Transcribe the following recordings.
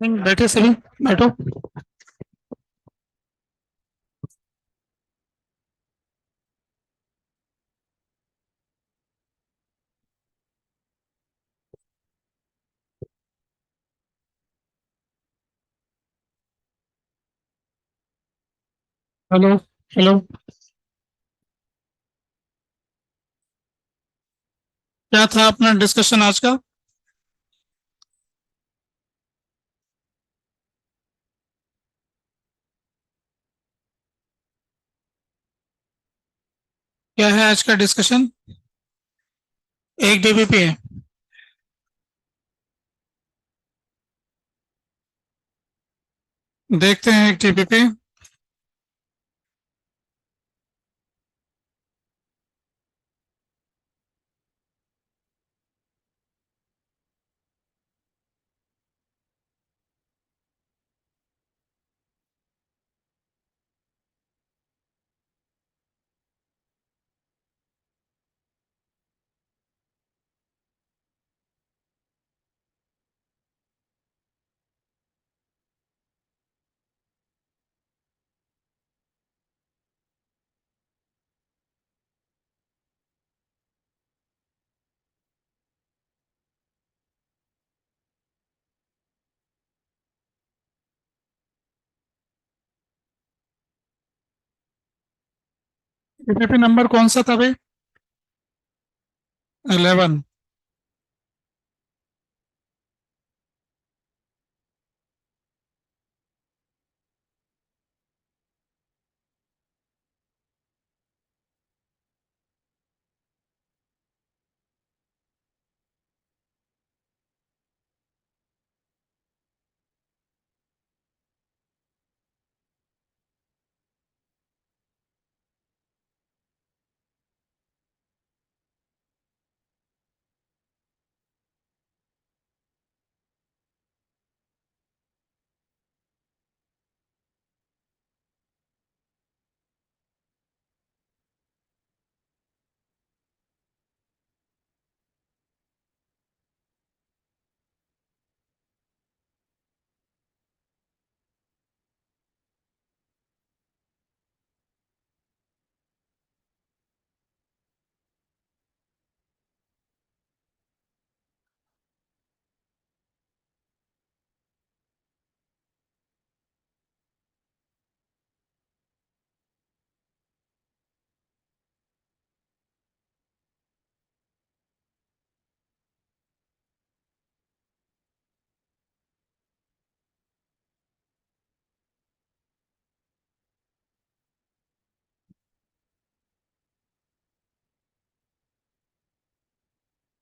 बैठे सभी, बैठो। हेलो। हेलो। क्या था अपना डिस्कशन आज का? क्या है आज का डिस्कशन? एक डीबीपी है। देखते हैं एक डीबीपी। डीबीपी नंबर कौन सा था भाई? 11।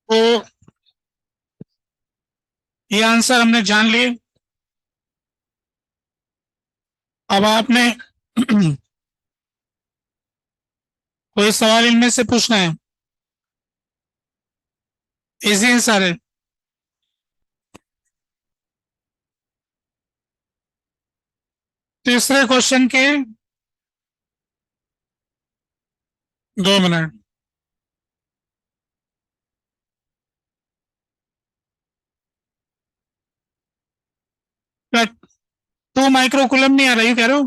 तो ये आंसर हमने जान लिए। अब आपने कोई सवाल इनमें से पूछना है? इजी है सारे। तीसरे क्वेश्चन के 2 मिनट। क्या 2 माइक्रोकुलम नहीं आ रहा, ये कह रहे हो?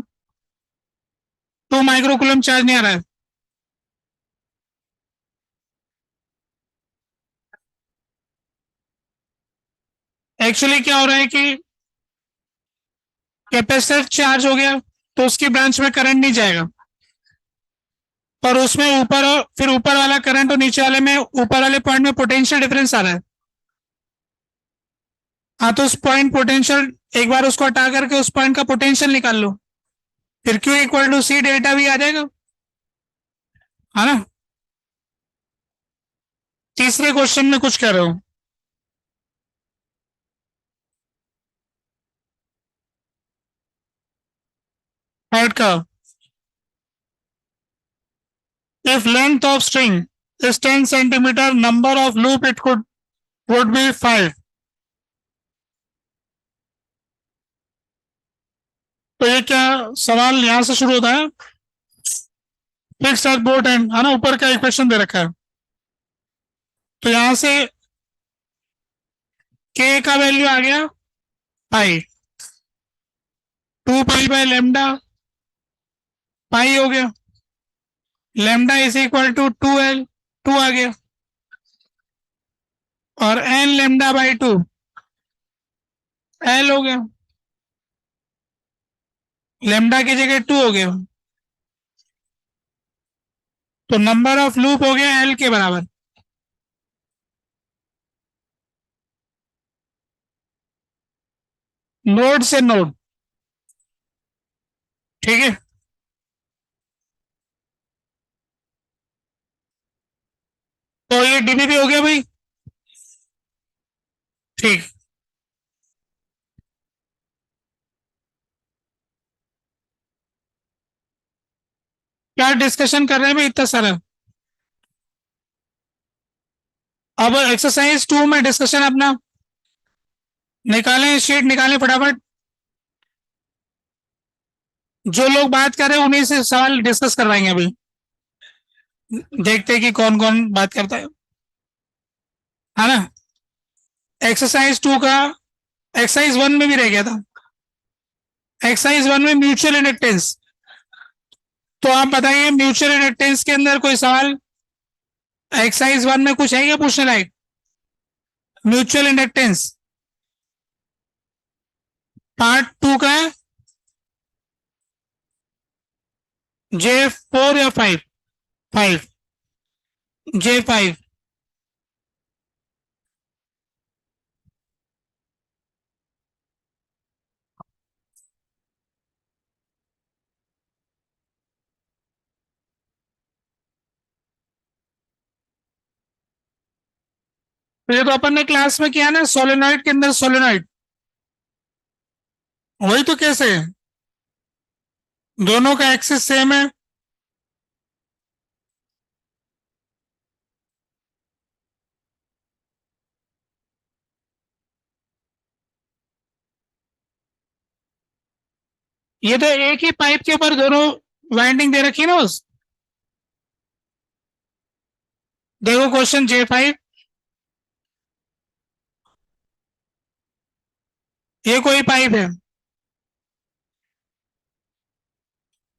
2 माइक्रोकुलम चार्ज नहीं आ रहा है? एक्चुअली क्या हो रहा है कि कैपेसिटर चार्ज हो गया तो उसकी ब्रांच में करंट नहीं जाएगा, पर उसमें ऊपर फिर ऊपर वाला करंट और नीचे वाले में, ऊपर वाले पॉइंट में पोटेंशियल डिफरेंस आ रहा है। हाँ, तो उस पॉइंट पोटेंशियल, एक बार उसको हटा करके उस पॉइंट का पोटेंशियल निकाल लो, फिर Q equal to C delta भी आ जाएगा। है ना? तीसरे क्वेश्चन में कुछ कह रहे हो? थर्ड का, if length of string is 10 centimetre, number of loop it could would be 5। तो ये क्या सवाल यहाँ से शुरू होता है? फिक्स एट बोथ एंड, है ना, ऊपर का इक्वेशन दे रखा है। तो यहाँ से के का वैल्यू आ गया 5। 2 पाई बाय लेमडा, पाई हो गया, lambda is equal to 2L, 2 आ गया, और एन लेमडा बाई 2 L हो गया, लेमडा की जगह 2 हो गया, तो नंबर ऑफ लूप हो गया L के बराबर। नोड से नोड, ठीक है। तो ये डीबीबी हो गया भाई, ठीक। क्या डिस्कशन कर रहे हैं भाई इतना सारा? अब एक्सरसाइज 2 में डिस्कशन अपना निकालें, शीट निकालें फटाफट। जो लोग बात कर रहे हैं उन्हीं से सवाल डिस्कस करवाएंगे अभी, देखते हैं कि कौन कौन बात करता है ना। एक्सरसाइज 2 का एक्सरसाइज 1 में भी रह गया था। एक्सरसाइज 1 में म्यूचुअल इंडक्टेंस, तो आप बताइए म्यूचुअल इंडक्टेंस के अंदर कोई सवाल एक्सरसाइज 1 में कुछ है क्या पूछने लायक? म्यूचुअल इंडक्टेंस पार्ट 2 का है, J4 या 5? 5, J5। तो ये तो अपन ने क्लास में किया ना, सोलेनॉइड के अंदर सोलेनॉइड, वही तो कैसे है, दोनों का एक्सिस सेम है। ये तो एक ही पाइप के ऊपर दोनों वाइंडिंग दे रखी है ना बस। देखो क्वेश्चन J5, ये कोई पाइप है,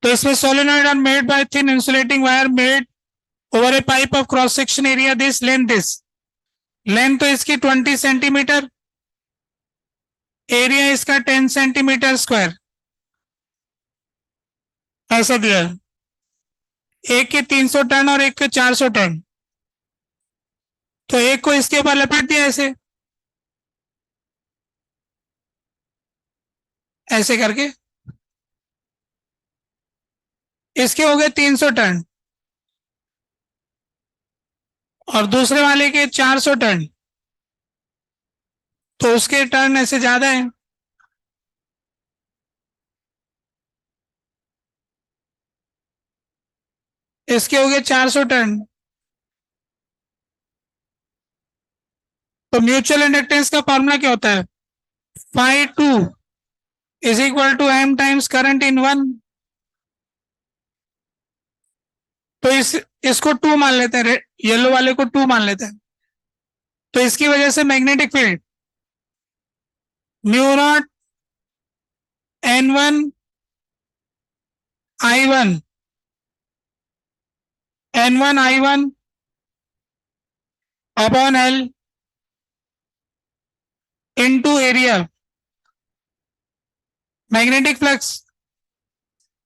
तो इसमें solenoid are made by thin insulating wire made over a pipe of cross section area this length this, length तो इसकी 20 सेंटीमीटर, एरिया इसका 10 सेंटीमीटर स्क्वायर, ऐसा दिया है। एक के 300 टन और एक के 400 टन, तो एक को इसके ऊपर लपेट दिया ऐसे, ऐसे करके, इसके हो गए 300 टन, और दूसरे वाले के 400 टन, तो उसके टर्न ऐसे ज्यादा है, इसके हो गए 400 टन। तो म्यूचुअल इंडक्टेंस का फॉर्मूला क्या होता है? Phi 2 is equal to M times current in one. तो इसको 2 मान लेते हैं, येलो वाले को 2 मान लेते हैं, तो इसकी वजह से magnetic field mu 0 N1 I1, N1 I1 upon L into area, magnetic flux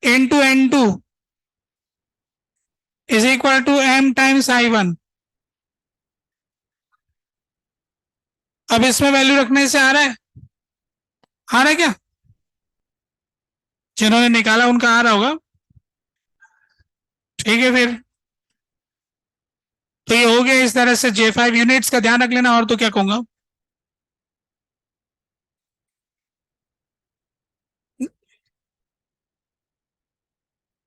into N2 is equal to M times I1। अब इसमें वैल्यू रखने से आ रहा है, आ रहा है क्या? जिन्होंने निकाला उनका आ रहा होगा, ठीक है फिर। तो ये हो गया इस तरह से। J5 यूनिट्स का ध्यान रख लेना, और तो क्या कहूंगा।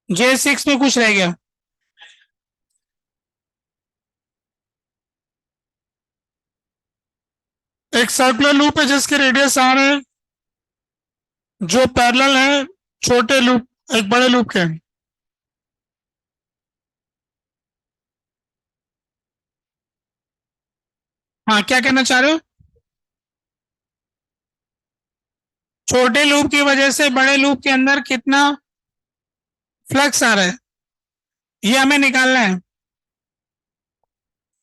J6 में कुछ रह गया, एक सर्कुलर लूप है जिसके रेडियस R है, जो पैरेलल है छोटे लूप, एक बड़े लूप के। हाँ, क्या कहना चाह रहे हो? छोटे लूप की वजह से बड़े लूप के अंदर कितना फ्लक्स आ रहा है ये हमें निकालना है।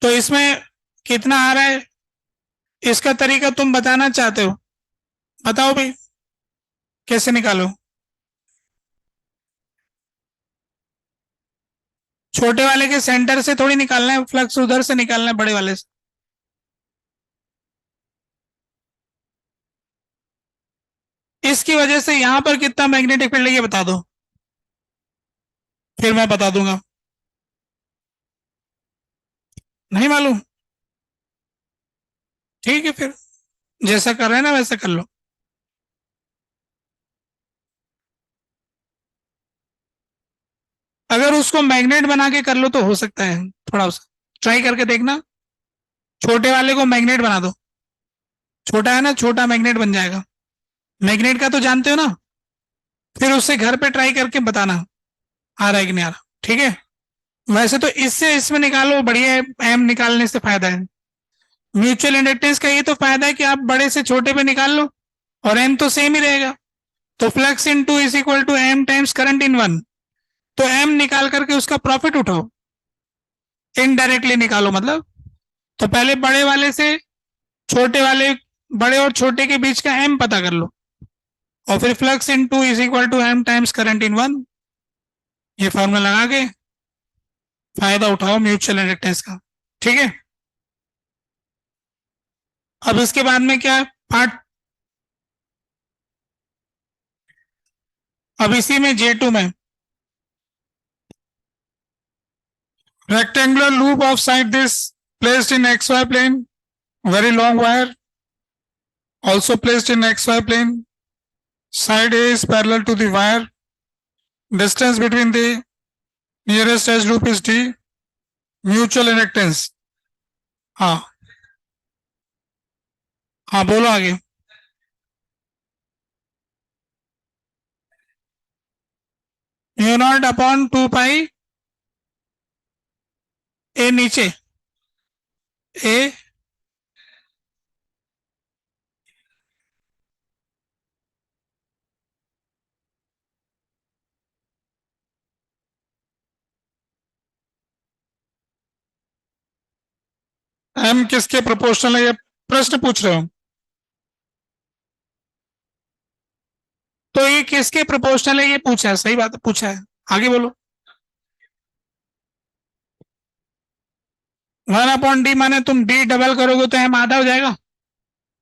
तो इसमें कितना आ रहा है इसका तरीका तुम बताना चाहते हो, बताओ भाई कैसे निकालो। छोटे वाले के सेंटर से थोड़ी निकालना है फ्लक्स, उधर से निकालना है बड़े वाले से। इसकी वजह से यहां पर कितना मैग्नेटिक फील्ड है ये बता दो, फिर मैं बता दूंगा। नहीं मालूम? ठीक है फिर, जैसा कर रहे हैं ना वैसा कर लो। अगर उसको मैग्नेट बना के कर लो तो हो सकता है, थोड़ा सा ट्राई करके देखना। छोटे वाले को मैग्नेट बना दो, छोटा है ना, छोटा मैग्नेट बन जाएगा। मैग्नेट का तो जानते हो ना, फिर उससे घर पे ट्राई करके बताना आ रहा है कि नहीं आ रहा, ठीक है। वैसे तो इससे इसमें निकालो बढ़िया है, एम निकालने से फायदा है। म्यूचुअल इंडक्टेंस का ये तो फायदा है कि आप बड़े से छोटे पे निकाल लो और एम तो सेम ही रहेगा। तो flux in two is equal to M times current in one. तो एम निकाल करके उसका प्रॉफिट उठाओ, इनडायरेक्टली निकालो मतलब। तो पहले बड़े वाले से छोटे वाले, बड़े और छोटे के बीच का एम पता कर लो, और फिर flux in two is equal to M times current in one, ये फॉर्मूला लगा के फायदा उठाओ म्यूचुअल इंडक्टेंस का, ठीक है। अब इसके बाद में क्या है पार्ट, अब इसी में J2 में rectangular loop of side this placed in XY plane, very long wire also placed in XY plane, side A is parallel to the wire, distance between the nearest edge loop is D, mutual inductance। हाँ हाँ बोलो आगे। Mu naught upon 2 पाई ए नीचे ए, M किसके proportional है ये प्रश्न पूछ रहे हो? तो ये किसके प्रोपोर्शनल है ये पूछा है, सही बात है पूछा है, आगे बोलो। 1/d माने तुम d डबल करोगे तो एम आधा हो जाएगा।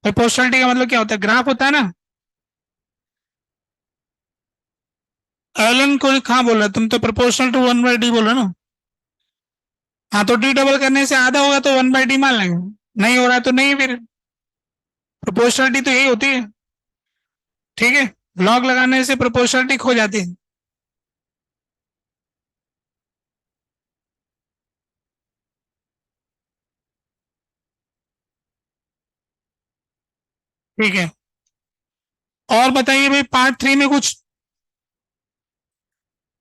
प्रोपोर्शनलिटी का मतलब क्या होता है, ग्राफ होता है ना। एलन को कहाँ बोल रहा, तुम तो प्रोपोर्शनल टू 1/d बोल रहे हो ना। हाँ तो d डबल करने से आधा होगा तो 1/d मान लेंगे, नहीं हो रहा तो नहीं, फिर प्रोपोर्शनलिटी तो यही होती है, ठीक है। लॉग लगाने से प्रोपोर्शनलिटी खो जाती है। ठीक है, और बताइए भाई पार्ट 3 में कुछ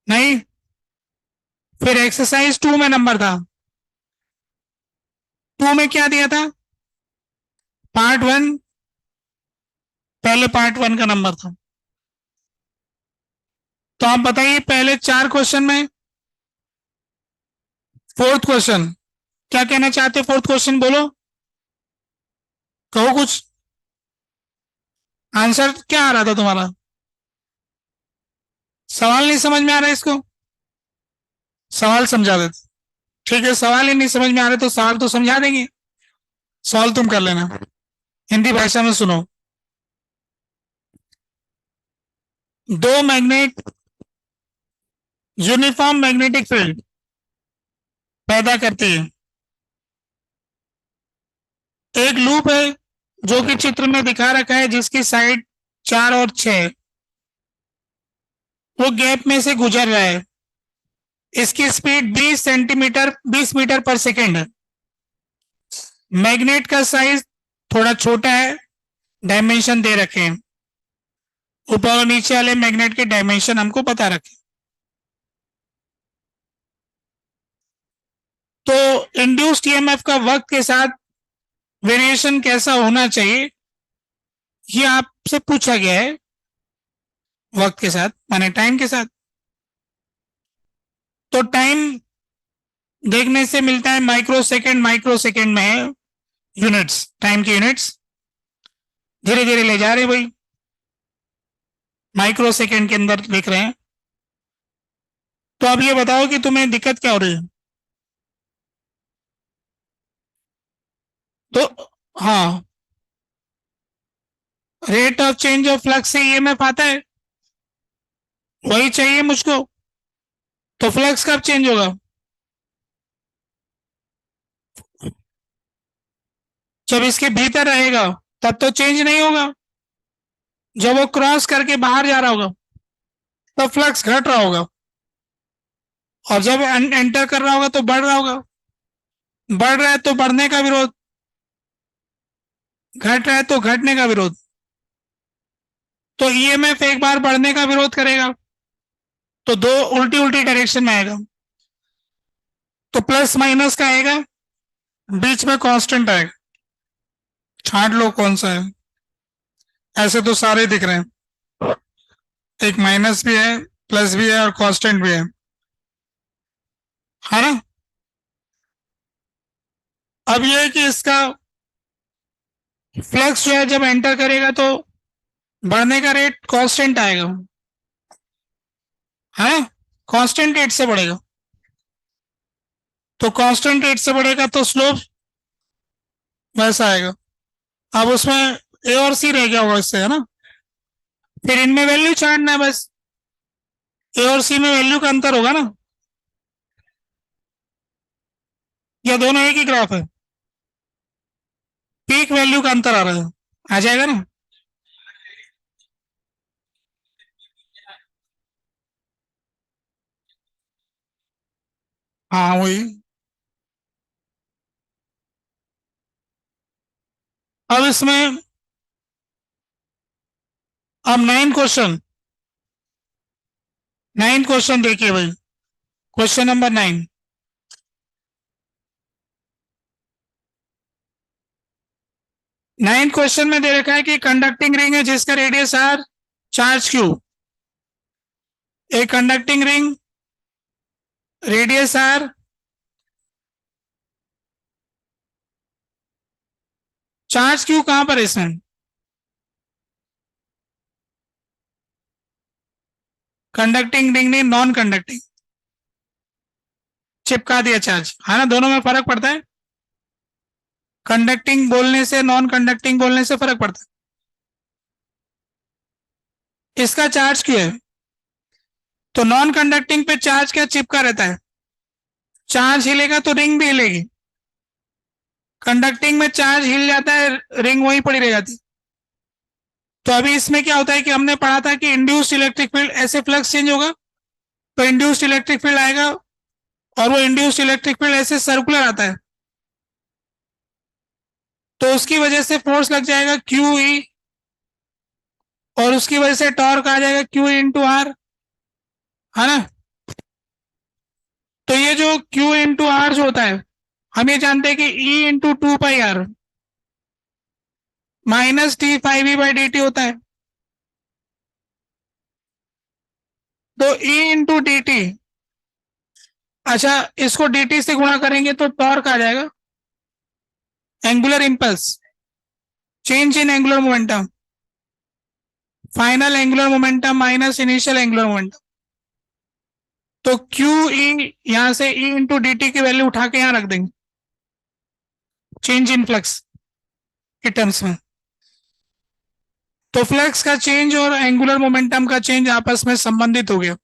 नहीं। फिर एक्सरसाइज 2 में नंबर था, 2 में क्या दिया था, पार्ट 1, पहले पार्ट 1 का नंबर था। तो आप बताइए पहले 4 क्वेश्चन में, फोर्थ क्वेश्चन क्या कहना चाहते, फोर्थ क्वेश्चन बोलो, कहो कुछ, आंसर क्या आ रहा था तुम्हारा, सवाल नहीं समझ में आ रहा है इसको, सवाल समझा देते। ठीक है, सवाल ही नहीं समझ में आ रहे तो सवाल तो समझा देंगे, सवाल तुम कर लेना हिंदी भाषा में। सुनो, दो मैग्नेट यूनिफॉर्म मैग्नेटिक फील्ड पैदा करते हैं। एक लूप है जो कि चित्र में दिखा रखा है, जिसकी साइड 4 और 6, वो गैप में से गुजर रहा है। इसकी स्पीड 20 सेंटीमीटर 20 मीटर पर सेकेंड है। मैग्नेट का साइज थोड़ा छोटा है, डायमेंशन दे रखे हैं, ऊपर और नीचे वाले मैग्नेट के डायमेंशन हमको पता रखे। तो इंड्यूस्ड ईएमएफ का वक्त के साथ वेरिएशन कैसा होना चाहिए ये आपसे पूछा गया है। वक्त के साथ माने टाइम के साथ। तो टाइम देखने से मिलता है माइक्रो सेकेंड में है यूनिट्स, टाइम की यूनिट्स धीरे धीरे ले जा रहे हैं भाई, माइक्रो सेकेंड के अंदर लिख रहे हैं। तो अब ये बताओ कि तुम्हें दिक्कत क्या हो रही है। तो हाँ, rate of change of flux से ईएमएफ आता है, वही चाहिए मुझको। तो फ्लक्स कब चेंज होगा, जब इसके भीतर रहेगा तब तो चेंज नहीं होगा, जब वो क्रॉस करके बाहर जा रहा होगा तब फ्लक्स घट रहा होगा, और जब एंटर कर रहा होगा तो बढ़ रहा होगा। बढ़ रहा है तो बढ़ने का विरोध, घट रहा है तो घटने का विरोध। तो ईएमएफ एक बार बढ़ने का विरोध करेगा तो दो उल्टी उल्टी डायरेक्शन में आएगा। तो प्लस माइनस का आएगा, बीच में कांस्टेंट आएगा। छांट लो कौन सा है, ऐसे तो सारे दिख रहे हैं, एक माइनस भी है, प्लस भी है और कांस्टेंट भी है ना। अब यह है कि इसका फ्लक्स जो है जब एंटर करेगा तो बढ़ने का रेट कांस्टेंट आएगा, है कांस्टेंट रेट से बढ़ेगा। तो कांस्टेंट रेट से बढ़ेगा तो स्लोप वैसा आएगा। अब उसमें ए और सी रह गया होगा इससे, है ना। फिर इनमें वैल्यू छांटना है बस, ए और सी में वैल्यू का अंतर होगा ना, या दोनों एक ही ग्राफ है, पीक वैल्यू का अंतर आ रहा है, आ जाएगा ना। हाँ वही। अब इसमें अब नाइन क्वेश्चन देखिए भाई, क्वेश्चन नंबर 9। नाइन क्वेश्चन में दे रखा है कि कंडक्टिंग रिंग है जिसका रेडियस आर, चार्ज क्यू। एक conducting ring, radius R, charge Q कहां पर है इसमें, कंडक्टिंग रिंग नहीं नॉन कंडक्टिंग, चिपका दिया चार्ज, है ना, दोनों में फर्क पड़ता है। कंडक्टिंग बोलने से नॉन कंडक्टिंग बोलने से फर्क पड़ता है। इसका चार्ज क्यू है, तो नॉन कंडक्टिंग पे चार्ज क्या चिपका रहता है, चार्ज हिलेगा तो रिंग भी हिलेगी। कंडक्टिंग में चार्ज हिल जाता है, रिंग वहीं पड़ी रह जाती। तो अभी इसमें क्या होता है कि हमने पढ़ा था कि इंड्यूस्ड इलेक्ट्रिक फील्ड ऐसे फ्लक्स चेंज होगा, तो इंड्यूस्ड इलेक्ट्रिक फील्ड आएगा, और वो इंड्यूस्ड इलेक्ट्रिक फील्ड ऐसे सर्कुलर आता है, तो उसकी वजह से फोर्स लग जाएगा क्यू ई, और उसकी वजह से टॉर्क आ जाएगा क्यू इंटू आर, है ना। तो ये जो क्यू इंटू आर जो होता है, हम ये जानते हैं कि E into 2 pi R minus T five E by D T होता है। तो ई इंटू डी टी, अच्छा इसको डी टी से गुणा करेंगे तो टॉर्क आ जाएगा, angular impulse, change in angular momentum, final angular momentum minus initial angular momentum. तो क्यू ई यहां से ई इंटू डी टी की वैल्यू उठा के यहां रख देंगे, चेंज इन फ्लक्स के टर्म्स में। तो फ्लक्स का चेंज और एंगुलर मोमेंटम का चेंज आपस में संबंधित हो गया,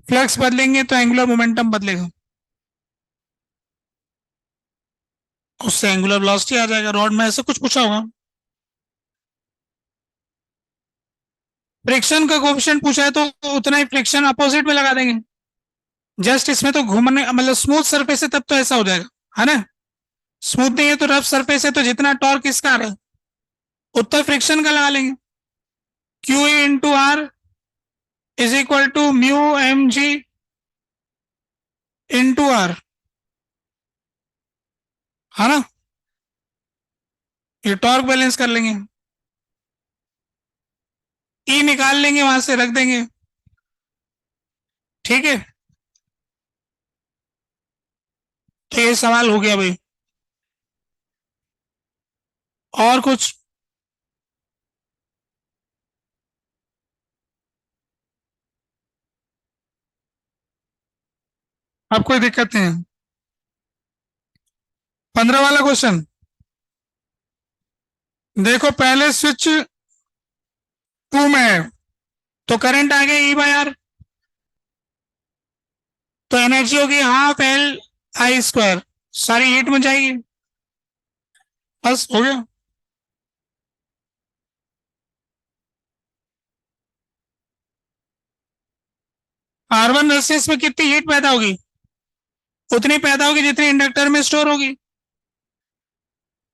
फ्लक्स बदलेंगे तो एंगुलर मोमेंटम बदलेगा, उससे एंगुलर वेलोसिटी आ जाएगा। रॉड में ऐसे कुछ पूछा होगा। फ्रिक्शन का कोफिशिएंट पूछा है तो उतना ही फ्रिक्शन अपोजिट में लगा देंगे, जस्ट इसमें तो घूमने मतलब स्मूथ सरफेस है तब तो ऐसा हो जाएगा, है ना। स्मूथ नहीं है तो रफ सरफेस है, तो जितना टॉर्क इसका आ रहा है उतना फ्रिक्शन का लगा लेंगे। Q into R is equal to mu M G into R, है ना। ये टॉर्क बैलेंस कर लेंगे। ई निकाल लेंगे, वहां से रख देंगे। ठीक है, तो ये सवाल हो गया भाई। और कुछ? अब कोई दिक्कत नहीं है? 15 वाला क्वेश्चन देखो, पहले स्विच टू में है, तो करंट आ गया ई बाई आर, तो एनर्जी होगी हाफ एल आई स्क्वायर, सारी हीट में जाएगी। बस हो गया। R1 रेजिस्टेंस में कितनी हीट पैदा होगी? उतनी पैदा होगी जितनी इंडक्टर में स्टोर होगी,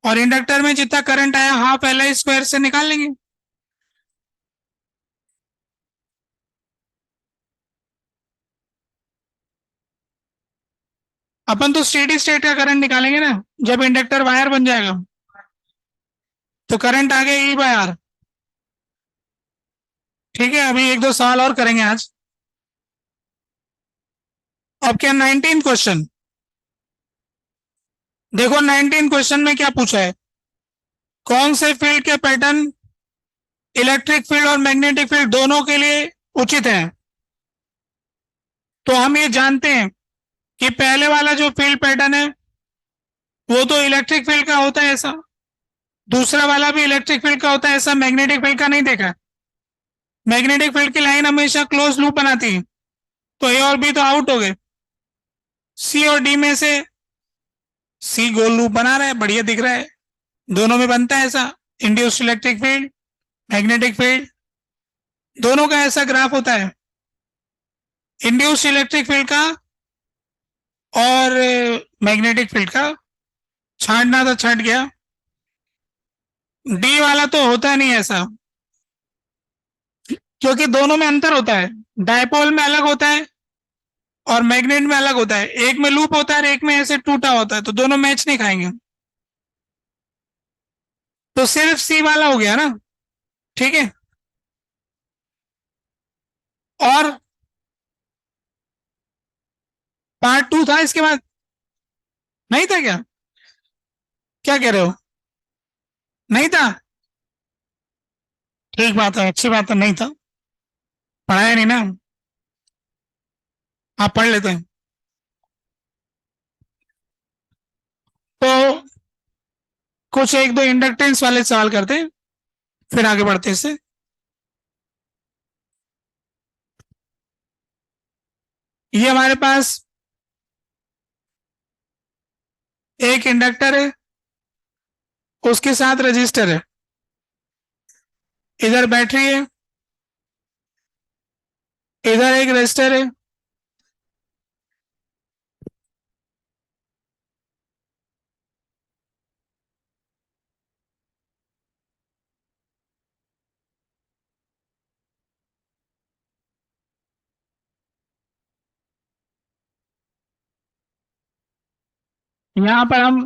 और इंडक्टर में जितना करंट आया हाफ एल आई स्क्वायर से निकाल लेंगे। अपन तो स्टेडी स्टेट का करंट निकालेंगे ना, जब इंडक्टर वायर बन जाएगा। तो करंट आ गया ई बाय आर। ठीक है, अभी एक दो सवाल और करेंगे आज। अब क्या 19 क्वेश्चन देखो, 19 क्वेश्चन में क्या पूछा है? कौन से फील्ड के पैटर्न इलेक्ट्रिक फील्ड और मैग्नेटिक फील्ड दोनों के लिए उचित है? तो हम ये जानते हैं कि पहले वाला जो फील्ड पैटर्न है वो तो इलेक्ट्रिक फील्ड का होता है ऐसा, दूसरा वाला भी इलेक्ट्रिक फील्ड का होता है ऐसा, मैग्नेटिक फील्ड का नहीं देखा। मैग्नेटिक फील्ड की लाइन हमेशा क्लोज लूप बनाती है, तो ए और बी तो आउट हो गए। सी और डी में से सी गोल लूप बना रहा है, बढ़िया दिख रहा है, दोनों में बनता है ऐसा induced electric field, magnetic field, दोनों का ऐसा ग्राफ होता है। इंड्यूस्ड इलेक्ट्रिक फील्ड का और मैग्नेटिक फील्ड का छांटना तो छट गया। डी वाला तो होता नहीं ऐसा, क्योंकि दोनों में अंतर होता है। डायपोल में अलग होता है और मैग्नेट में अलग होता है, एक में लूप होता है और एक में ऐसे टूटा होता है, तो दोनों मैच नहीं खाएंगे। तो सिर्फ सी वाला हो गया ना। ठीक है, और पार्ट टू था इसके बाद? नहीं था क्या? क्या कह रहे हो? नहीं था? ठीक बात है, अच्छी बात है, नहीं था, पढ़ाया नहीं ना। आप पढ़ लेते हैं। तो कुछ एक दो इंडक्टेंस वाले सवाल करते हैं, फिर आगे बढ़ते हैं इससे। ये हमारे पास एक इंडक्टर है, उसके साथ रजिस्टर है, इधर बैटरी है, इधर एक रजिस्टर है। यहां पर हम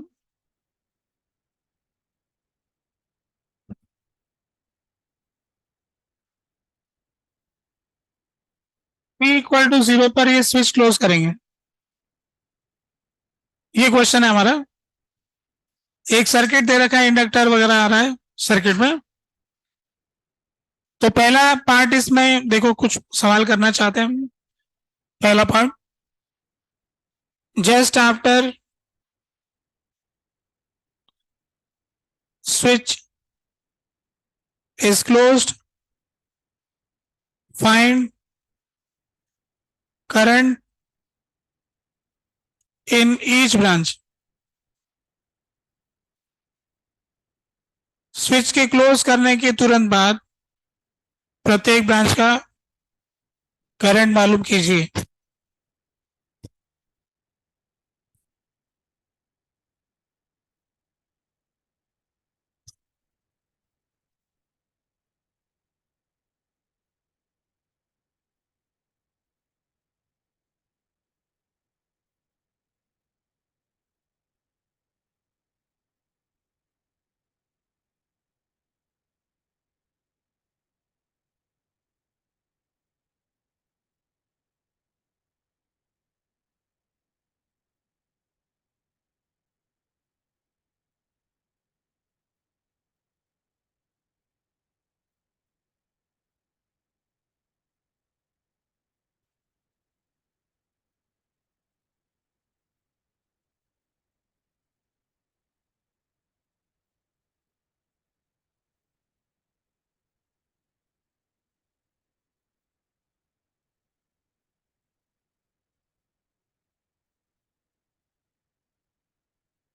P इक्वल टू जीरो पर ये स्विच क्लोज करेंगे। ये क्वेश्चन है हमारा। एक सर्किट दे रखा है, इंडक्टर वगैरह आ रहा है सर्किट में। तो पहला पार्ट इसमें देखो, कुछ सवाल करना चाहते हैं हम। पहला part, just after switch is closed, find current in each branch. Switch के क्लोज करने के तुरंत बाद प्रत्येक ब्रांच का करंट मालूम कीजिए।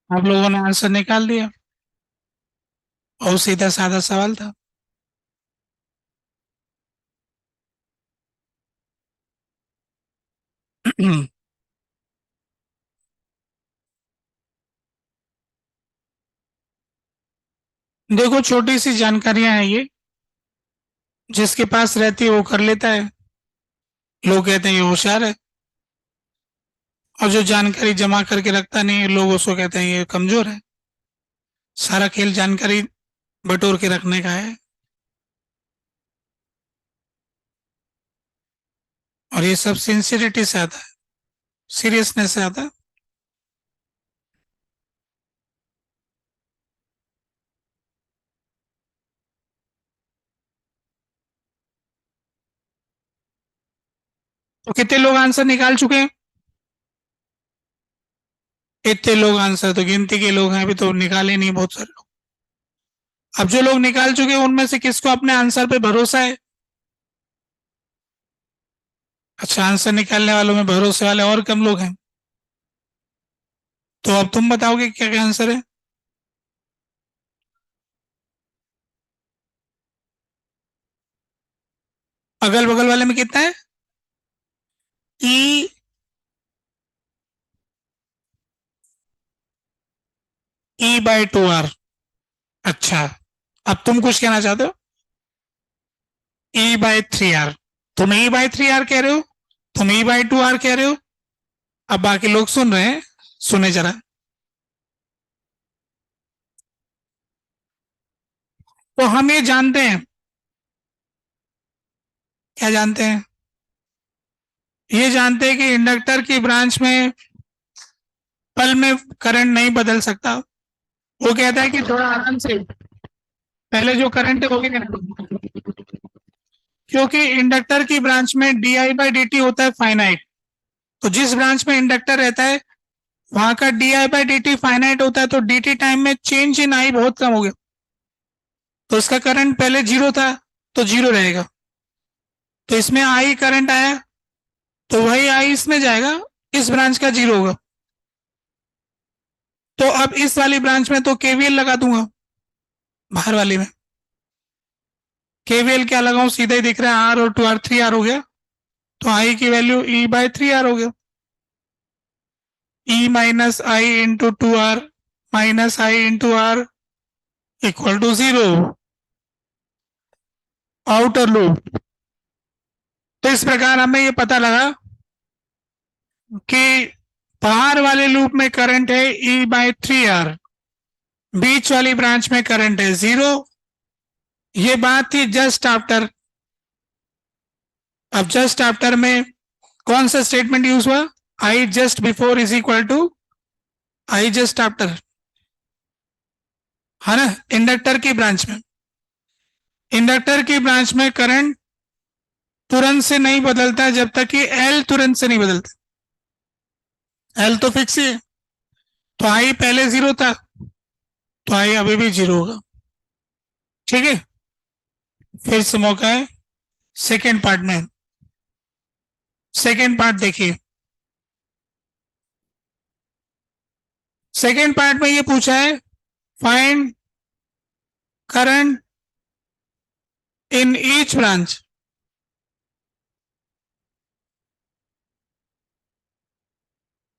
आप लोगों ने आंसर निकाल दिया, और सीधा साधा सवाल था। देखो, छोटी सी जानकारियां हैं ये, जिसके पास रहती है वो कर लेता है। लोग कहते हैं ये होशियार है, और जो जानकारी जमा करके रखता नहीं है, लोग उसको कहते हैं ये कमजोर है। सारा खेल जानकारी बटोर के रखने का है, और ये सब सिंसियरिटी से आता है, सीरियसनेस से आता है। तो कितने लोग आंसर निकाल चुके हैं? इतने लोग आंसर तो गिनती के लोग हैं, अभी तो निकाले नहीं बहुत सारे लोग। अब जो लोग निकाल चुके हैं उनमें से किसको अपने आंसर पे भरोसा है? अच्छा, आंसर निकालने वालों में भरोसे वाले और कम लोग हैं। तो अब तुम बताओगे क्या क्या आंसर है? अगल बगल वाले में कितना है? ई, E/2R। अच्छा, अब तुम कुछ कहना चाहते हो? E/3R। तुम E/3R कह रहे हो, तुम E/2R कह रहे हो। अब बाकी लोग सुन रहे हैं, सुने जरा। तो हम ये जानते हैं, क्या जानते हैं? ये जानते हैं कि इंडक्टर की ब्रांच में पल में करंट नहीं बदल सकता। वो कहता है कि थोड़ा आराम से, पहले जो करंट है वो भी करंट, क्योंकि इंडक्टर की ब्रांच में di/dt होता है फाइनाइट। तो जिस ब्रांच में इंडक्टर रहता है वहां का di/dt फाइनाइट होता है, तो dt टाइम में चेंज इन आई बहुत कम हो गया। तो इसका करंट पहले जीरो था, तो जीरो रहेगा। तो इसमें आई करंट आया, तो वही आई इसमें जाएगा, इस ब्रांच का जीरो होगा। तो अब इस वाली ब्रांच में तो केवीएल लगा दूंगा, बाहर वाली में। केवीएल क्या लगाऊं, सीधा ही दिख रहा है, आर और 2R, 3R हो गया। तो आई की वैल्यू E/3R हो गया। E-I × 2R -I × R equal to zero. Outer loop. तो इस प्रकार हमें ये पता लगा कि बाहर वाले लूप में करंट है E/3R, बीच वाली ब्रांच में करंट है जीरो। ये बात थी जस्ट आफ्टर। अब जस्ट आफ्टर में कौन सा स्टेटमेंट यूज हुआ? I just before is equal to I just after, है ना। इंडक्टर की ब्रांच में करंट तुरंत से नहीं बदलता जब तक कि एल तुरंत से नहीं बदलता। एल तो फिक्स ही है। तो आई पहले जीरो था, तो आई अभी भी जीरो होगा। ठीक है, फिर से मौका है सेकेंड पार्ट में। सेकेंड पार्ट देखिए। सेकेंड पार्ट में ये पूछा है, find current in each branch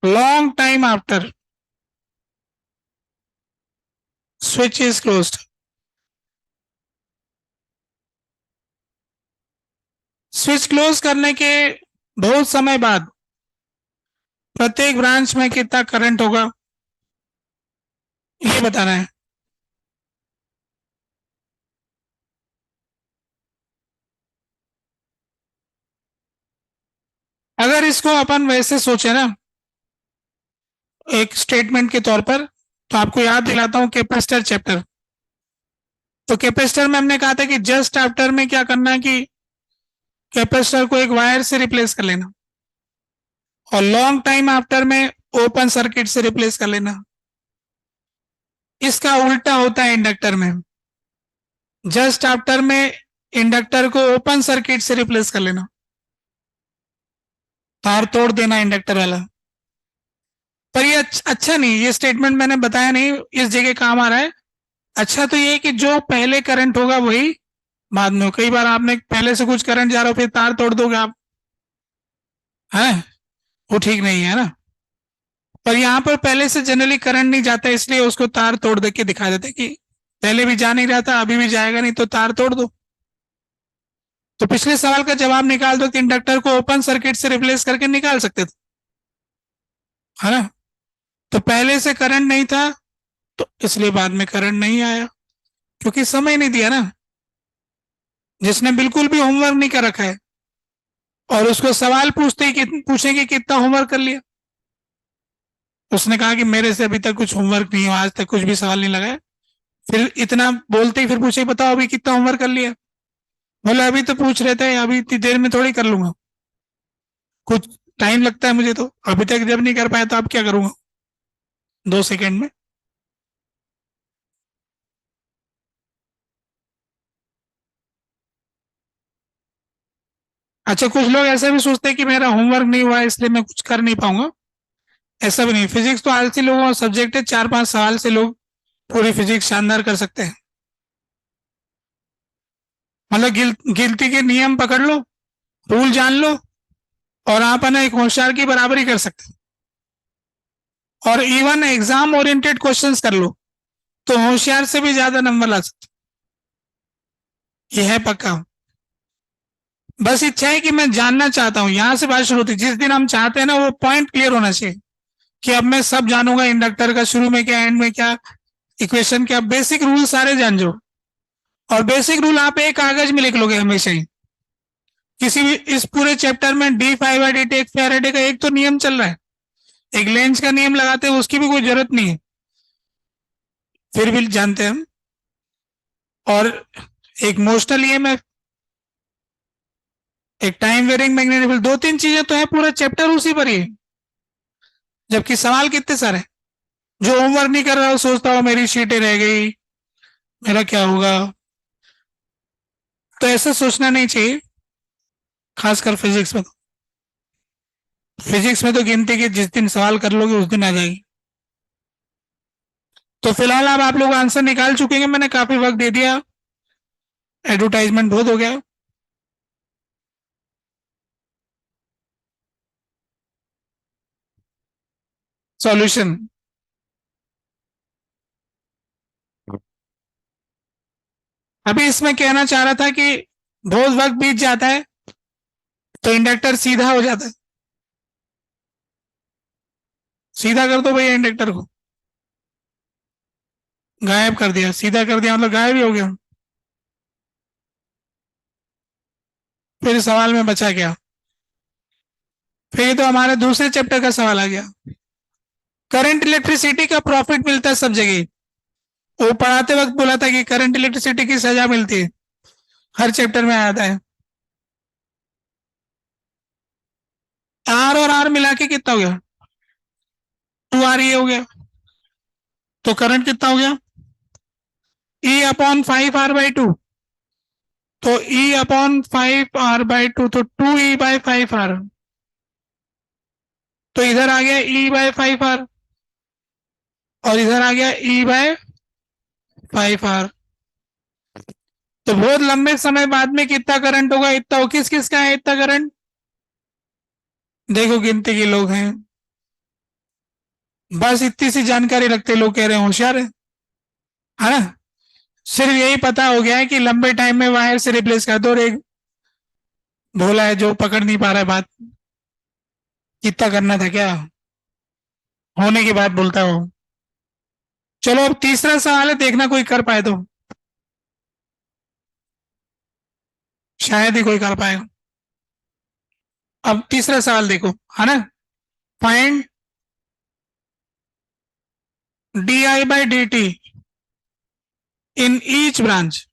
long time after switch is closed. Switch close करने के बहुत समय बाद प्रत्येक ब्रांच में कितना करंट होगा, ये बताना है। अगर इसको अपन वैसे सोचे ना, एक स्टेटमेंट के तौर पर, तो आपको याद दिलाता हूं कैपेसिटर चैप्टर। तो कैपेसिटर में हमने कहा था कि जस्ट आफ्टर में क्या करना है कि कैपेसिटर को एक वायर से रिप्लेस कर लेना, और लॉन्ग टाइम आफ्टर में ओपन सर्किट से रिप्लेस कर लेना। इसका उल्टा होता है इंडक्टर में। जस्ट आफ्टर में इंडक्टर को ओपन सर्किट से रिप्लेस कर लेना, तार तोड़ देना इंडक्टर वाला। पर ये अच्छा नहीं, ये स्टेटमेंट मैंने बताया नहीं, इस जगह काम आ रहा है। अच्छा तो ये कि जो पहले करंट होगा वही बाद में हो। कई बार आपने पहले से कुछ करंट जा रहा हो फिर तार तोड़ दोगे आप, है, वो ठीक नहीं है ना। पर यहाँ पर पहले से जनरली करंट नहीं जाता, इसलिए उसको तार तोड़ दे के दिखा देते कि पहले भी जा नहीं रहा था अभी भी जाएगा नहीं, तो तार तोड़ दो। तो पिछले सवाल का जवाब निकाल दो कि इंडक्टर को ओपन सर्किट से रिप्लेस करके निकाल सकते थे, है ना। तो पहले से करंट नहीं था तो इसलिए बाद में करंट नहीं आया, क्योंकि समय नहीं दिया ना। जिसने बिल्कुल भी होमवर्क नहीं कर रखा है और उसको सवाल पूछते ही पूछेंगे कितना होमवर्क कर लिया, उसने कहा कि मेरे से अभी तक कुछ होमवर्क नहीं हुआ, आज तक कुछ भी सवाल नहीं लगाया, फिर इतना बोलते ही फिर पूछे बताओ अभी कितना होमवर्क कर लिया। बोले अभी तो पूछ रहे थे, अभी इतनी देर में थोड़ी कर लूंगा, कुछ टाइम लगता है मुझे, तो अभी तक जब नहीं कर पाया तो अब क्या करूंगा 2 सेकंड में। अच्छा कुछ लोग ऐसा भी सोचते हैं कि मेरा होमवर्क नहीं हुआ है इसलिए मैं कुछ कर नहीं पाऊंगा। ऐसा भी नहीं, फिजिक्स तो आलसी लोगों का सब्जेक्ट है, 4-5 सवाल से लोग पूरी फिजिक्स शानदार कर सकते हैं। मतलब गिनती के नियम पकड़ लो, रूल जान लो, और आप है ना एक होशियार की बराबरी कर सकते हैं। और इवन एग्जाम ओरिएंटेड क्वेश्चंस कर लो तो होशियार से भी ज्यादा नंबर ला सकते, ये है पक्का। बस इच्छा है कि मैं जानना चाहता हूँ, यहां से बात शुरू होती है। जिस दिन हम चाहते हैं ना वो पॉइंट क्लियर होना चाहिए कि अब मैं सब जानूंगा, इंडक्टर का शुरू में क्या एंड में क्या, इक्वेशन क्या, बेसिक रूल सारे जान जाओ। और बेसिक रूल आप एक कागज में लिख लोगे हमेशा ही। किसी भी इस पूरे चैप्टर में d5/dt एक फैराडे का एक तो नियम चल रहा है, एक लेंज का नियम लगाते हैं उसकी भी कोई जरूरत नहीं है, फिर भी जानते हैं हम। और एक मोशनल ईएमएफ, एक टाइम वेरिंग मैग्नेटिक फील्ड, 2-3 चीजें तो है, पूरा चैप्टर उसी पर ही है। जबकि सवाल कितने सारे, जो होमवर्क नहीं कर रहा हो सोचता हो मेरी शीटें रह गई, मेरा क्या होगा, तो ऐसा सोचना नहीं चाहिए। खासकर फिजिक्स में, फिजिक्स में तो गिनती के जिस दिन सवाल कर लोगे उस दिन आ जाएगी। तो फिलहाल अब आप लोग आंसर निकाल चुके हैं, मैंने काफी वक्त दे दिया, एडवर्टाइजमेंट बहुत हो गया। सॉल्यूशन, अभी इसमें कहना चाह रहा था कि बहुत वक्त बीत जाता है तो इंडक्टर सीधा हो जाता है। सीधा कर दो भैया इंडक्टर को, गायब कर दिया, सीधा कर दिया मतलब गायब ही हो गया। फिर सवाल में बचा क्या, फिर ये तो हमारे दूसरे चैप्टर का सवाल आ गया। करंट इलेक्ट्रिसिटी का प्रॉफिट मिलता है सब जगह, वो पढ़ाते वक्त बोला था कि करंट इलेक्ट्रिसिटी की सजा मिलती है, हर चैप्टर में आता है। आर और आर मिला के कितना हो गया, 2R ये हो गया, तो करंट कितना हो गया, E/5R/2, तो E/5R/2 तो 2E/5R, तो इधर आ गया E/5R और इधर आ गया E/5R। तो बहुत लंबे समय बाद में कितना करंट होगा, इतना हो, किस किस का है इतना करंट, देखो गिनती के लोग हैं, बस इतनी सी जानकारी रखते लोग कह रहे हैं होशियार है ना। सिर्फ यही पता हो गया है कि लंबे टाइम में वायर से रिप्लेस कर दो, और एक भोला है जो पकड़ नहीं पा रहा है बात, कितना करना था क्या, होने की बात बोलता हो। चलो अब तीसरा सवाल है, देखना कोई कर पाए तो, शायद ही कोई कर पाएगा। अब तीसरा सवाल देखो, है ना। Find di/dt in each branch,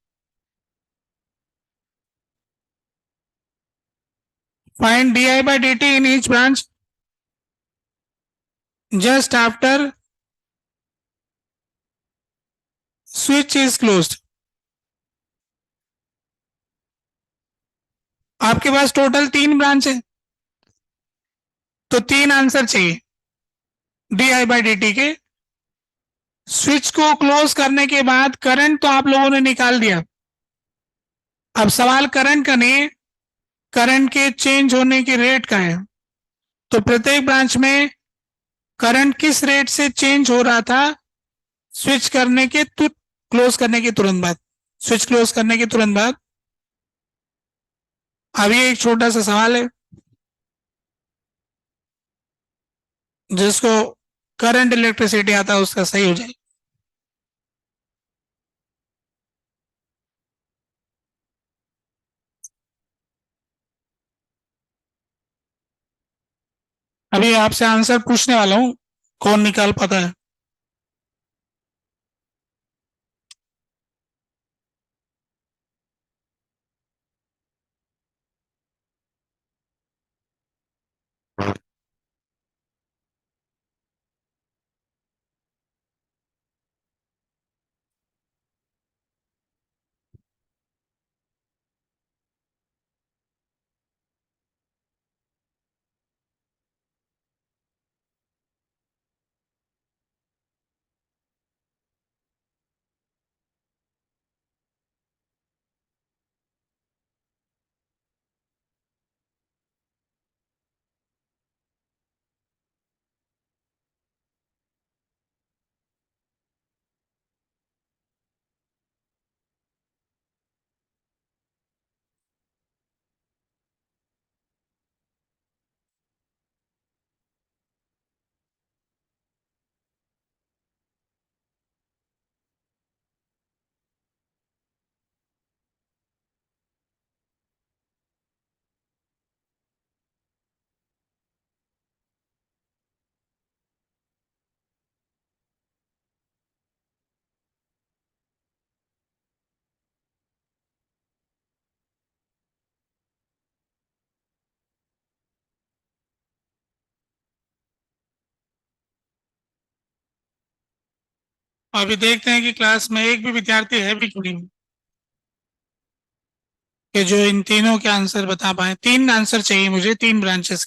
find di/dt in each branch just after switch is closed। आपके पास टोटल 3 ब्रांच है तो 3 आंसर चाहिए। D I by D T के। स्विच को क्लोज करने के बाद करंट तो आप लोगों ने निकाल दिया। अब सवाल करंट का नहीं है, करंट के चेंज होने के रेट का है। तो प्रत्येक ब्रांच में करंट किस रेट से चेंज हो रहा था स्विच करने के क्लोज करने के तुरंत बाद, स्विच क्लोज करने के तुरंत बाद। अभी एक छोटा सा सवाल है जिसको करंट इलेक्ट्रिसिटी आता है उसका सही हो जाए। अभी आपसे आंसर पूछने वाला हूं, कौन निकाल पाता है। अभी देखते हैं कि क्लास में एक भी विद्यार्थी है भी कि नहीं, कि जो इन तीनों के आंसर बता पाए। तीन आंसर चाहिए मुझे, तीन ब्रांचेस।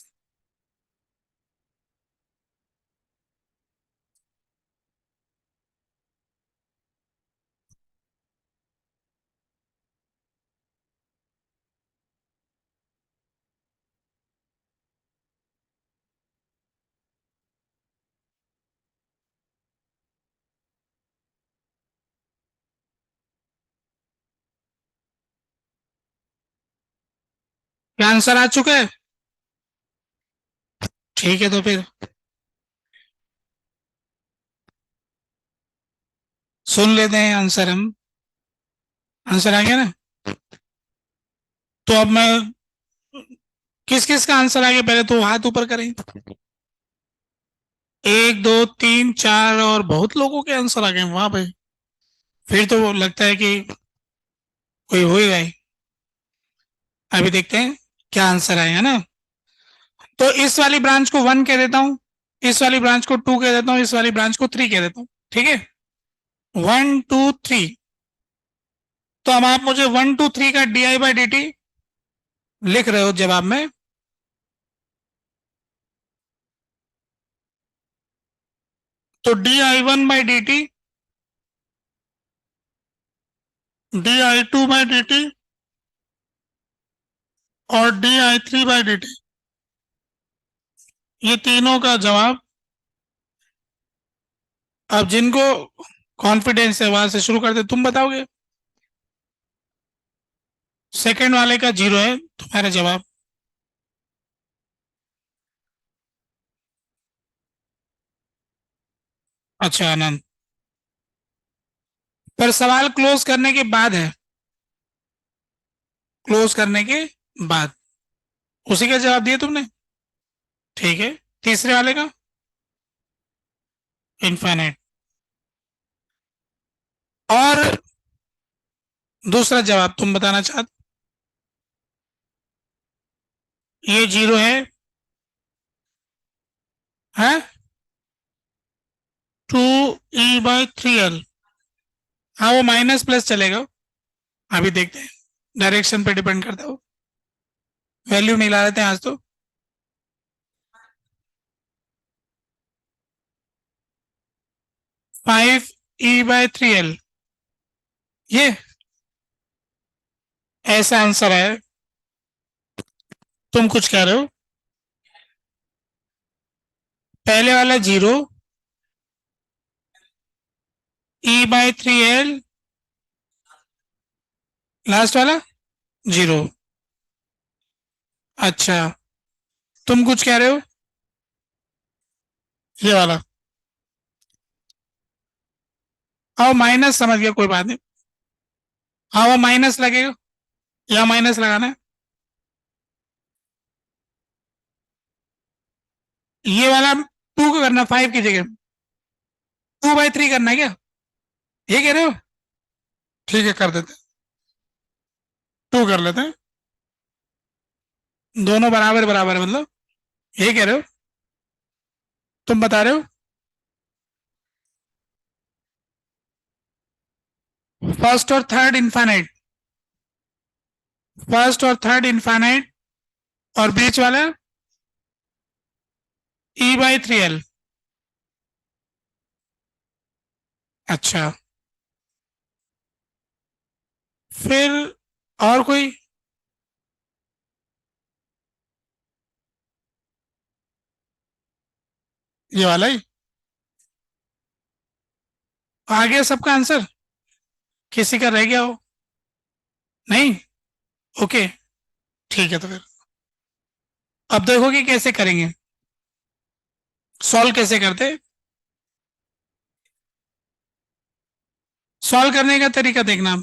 क्या आंसर आ चुका है? ठीक है, तो फिर सुन लेते हैं आंसर हम। आंसर आ गया ना? तो अब मैं किस किस का आंसर आ गया पहले तो हाथ ऊपर करें। एक दो तीन चार और बहुत लोगों के आंसर आ गए, वाह भाई। फिर तो वो लगता है कि कोई होएगा ही। अभी देखते हैं क्या आंसर आएगा ना। तो इस वाली ब्रांच को वन कह देता हूँ, इस वाली ब्रांच को टू कह देता हूँ, इस वाली ब्रांच को थ्री कह देता हूँ। ठीक है, वन टू थ्री। तो अब आप मुझे वन टू थ्री का D I by D T लिख रहे हो जवाब में। तो D I one by D T, D I two by D T और D I three by D T, ये तीनों का जवाब। अब जिनको कॉन्फिडेंस है वहां से शुरू करते, तुम बताओगे। सेकंड वाले का जीरो है तुम्हारा जवाब। अच्छा आनंद, पर सवाल क्लोज करने के बाद है, क्लोज करने के बाद। उसी का जवाब दिया तुमने। ठीक है, तीसरे वाले का इनफाइनाइट। और दूसरा जवाब तुम बताना चाहते। ये जीरो है two E by three L. हाँ वो माइनस प्लस चलेगा। अभी देखते हैं, डायरेक्शन पे डिपेंड करता है वो। वैल्यू नहीं ला लेते हैं आज तो। 5E/3L, ये ऐसा आंसर है। तुम कुछ कह रहे हो? पहले वाला 0, E/3L, लास्ट वाला 0। अच्छा, तुम कुछ कह रहे हो? ये वाला। हाँ माइनस समझ गया, कोई बात नहीं। हाँ वो माइनस लगेगा, या माइनस लगाना है। ये वाला 2 का करना, 5 की जगह 2/3 करना है क्या? ये कह रहे हो? ठीक है, कर देते हैं, 2 कर लेते हैं। दोनों बराबर बराबर है मतलब, ये कह रहे हो? तुम बता रहे हो? फर्स्ट और थर्ड इनफाइनाइट, फर्स्ट और थर्ड इनफाइनाइट, और बीच वाला E/3L। अच्छा, फिर और कोई? ये वाला ही आ गया सबका आंसर? किसी का रह गया हो? नहीं? ओके, ठीक है, तो फिर अब देखो कि कैसे करेंगे, सॉल्व कैसे करते। सॉल्व करने का तरीका देखना।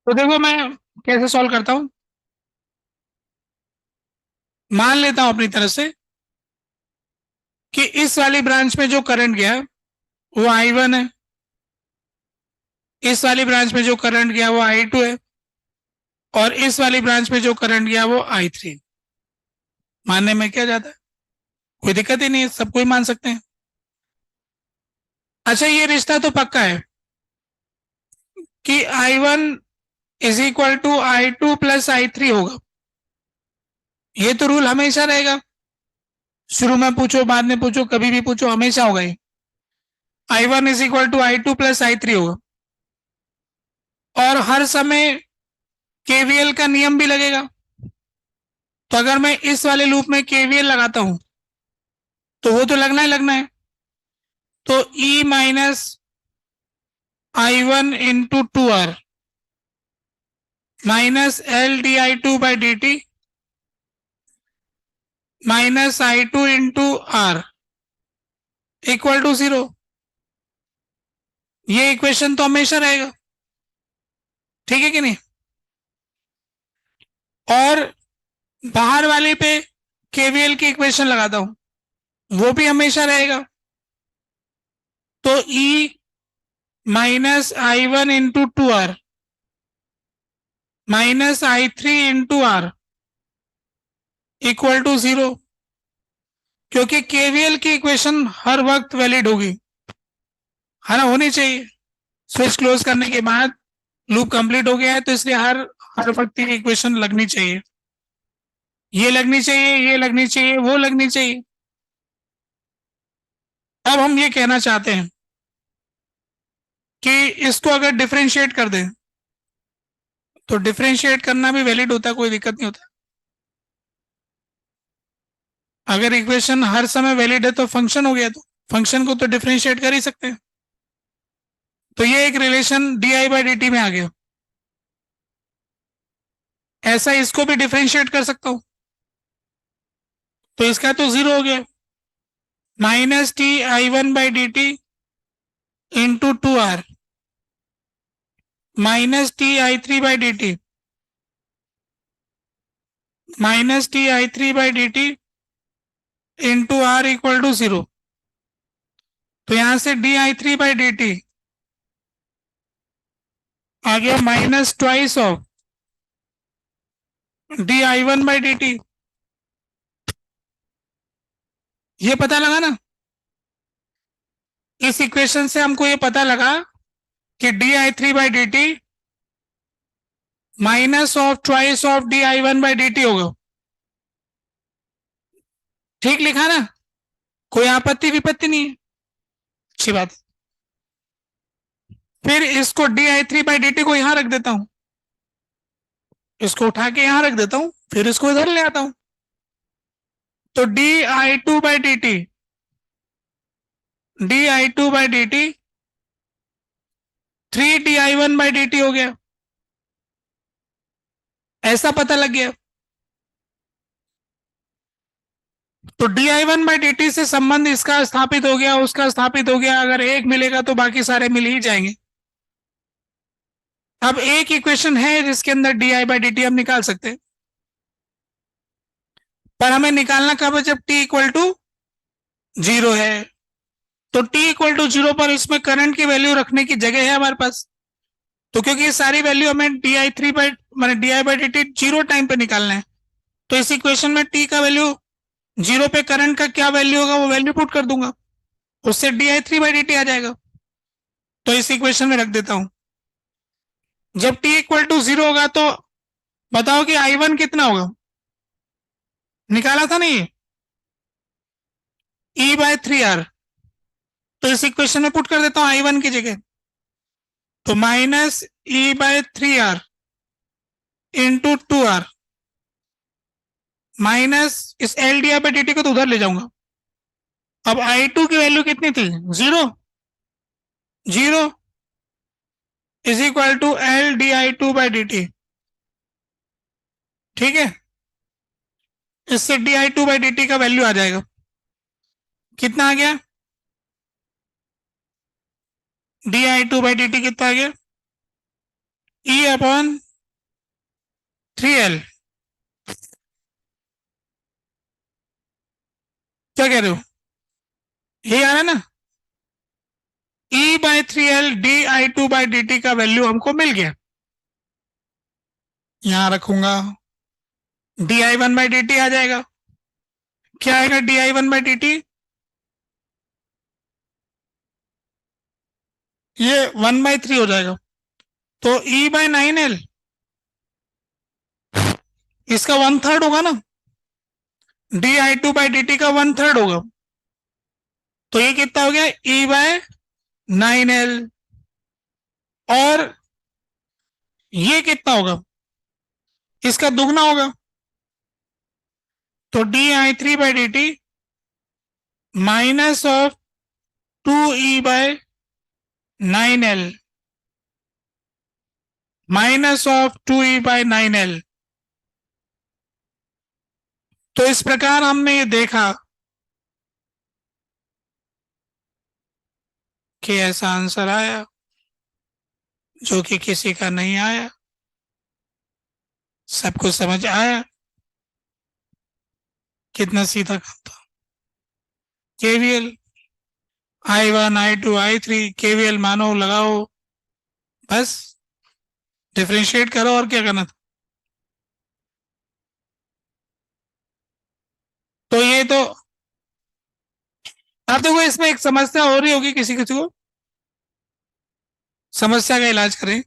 तो देखो मैं कैसे सॉल्व करता हूँ। मान लेता हूं अपनी तरफ से कि इस वाली ब्रांच में जो करंट गया वो I1 है, इस वाली ब्रांच में जो करंट गया वो I2 है, और इस वाली ब्रांच में जो करंट गया वो I3। मानने में क्या जाता है, कोई दिक्कत ही नहीं है, सब कोई मान सकते हैं। अच्छा, ये रिश्ता तो पक्का है कि I1 = I2 + I3 होगा। ये तो रूल हमेशा रहेगा, शुरू में पूछो बाद में पूछो कभी भी पूछो, हमेशा होगा ये। I1 = I2 + I3 होगा, और हर समय केवीएल का नियम भी लगेगा। तो अगर मैं इस वाले लूप में केवीएल लगाता हूं तो वो तो लगना ही लगना है। तो E - I1 × 2R -L/dI2/dt -I2 × R = 0। ये इक्वेशन तो हमेशा रहेगा, ठीक है कि नहीं? और बाहर वाले पे केवीएल की इक्वेशन लगाता हूं, वो भी हमेशा रहेगा। तो E - I1 × 2R -I3 × R = 0, क्योंकि केवीएल की इक्वेशन हर वक्त वैलिड होगी, है ना, होनी चाहिए। स्विच क्लोज करने के बाद लूप कंप्लीट हो गया है, तो इसलिए हर हर वक्त की इक्वेशन लगनी चाहिए, ये लगनी चाहिए, ये लगनी चाहिए, वो लगनी चाहिए। अब हम ये कहना चाहते हैं कि इसको अगर डिफरेंशिएट कर दें तो डिफरेंशिएट करना भी वैलिड होता है, कोई दिक्कत नहीं होता। अगर इक्वेशन हर समय वैलिड है तो फंक्शन हो गया, तो फंक्शन को तो डिफरेंशिएट कर ही सकते हैं। तो ये एक रिलेशन di/dt में आ गया। ऐसा इसको भी डिफरेंशिएट कर सकता हूं, तो इसका तो 0 हो गया। -Ti1/dt × 2R -Ti3/dt -Ti3/dt × R = 0। तो यहां से di3/dt आ गया -2 ऑफ di1/dt। ये पता लगा ना, इस इक्वेशन से हमको ये पता लगा कि di3/dt minus of twice of di1/dt होगा। ठीक लिखा ना, कोई आपत्ति विपत्ति नहीं है, अच्छी बात। फिर इसको di3/dt को यहां रख देता हूं, इसको उठा के यहां रख देता हूं, फिर इसको इधर ले आता हूं। तो di2/dt, di2/dt 3di1/dt हो गया, ऐसा पता लग गया। तो di1/dt से संबंध इसका स्थापित हो गया, उसका स्थापित हो गया, अगर एक मिलेगा तो बाकी सारे मिल ही जाएंगे। अब एक इक्वेशन है जिसके अंदर di/dt हम निकाल सकते हैं, पर हमें निकालना कब है, जब t इक्वल टू 0 है। तो t इक्वल टू 0 पर इसमें करंट की वैल्यू रखने की जगह है हमारे पास। तो क्योंकि ये सारी वैल्यू हमें di/dt 0 टाइम पे निकालना है, तो इस इक्वेशन में t का वैल्यू 0 पे करंट का क्या वैल्यू होगा वो वैल्यू पुट कर दूंगा, उससे di3/dt आ जाएगा। तो इस इक्वेशन में रख देता हूं। जब t इक्वल टू 0 होगा तो बताओ कि i1 कितना होगा, निकाला था नहीं, E/3R। तो इस इक्वेशन में पुट कर देता हूं i1 की जगह, तो minus E/3R into 2R minus इस LdI/dt को तो उधर ले जाऊंगा। अब i2 की वैल्यू कितनी थी, 0, 0 इज इक्वल टू LdI2/dt। ठीक है, इससे di2/dt का वैल्यू आ जाएगा, कितना आ गया, di2/dt कितना आ गया, E/3L। क्या कह रहे हो, ये आ रहा है ना, E/3L di2/dt का वैल्यू हमको मिल गया। यहां रखूंगा, di1/dt आ जाएगा, क्या आएगा di1/dt, ये 1/3 हो जाएगा। तो E/9L इसका 1/3 होगा ना, di2/dt का 1/3 होगा, तो ये कितना हो गया, E/9L। और ये कितना होगा, इसका दुगना होगा, तो di3/dt minus of 2E/9L minus of 2E/9L। तो इस प्रकार हमने ये देखा कि ऐसा आंसर आया जो कि किसी का नहीं आया, सबको समझ आया, कितना सीधा काम था। KVL i1 i2 i3 KVL मानो, लगाओ, बस डिफरेंशिएट करो, और क्या करना था। तो ये तो अब देखो, इसमें एक समस्या हो रही होगी किसी किसी को, समस्या का इलाज करें।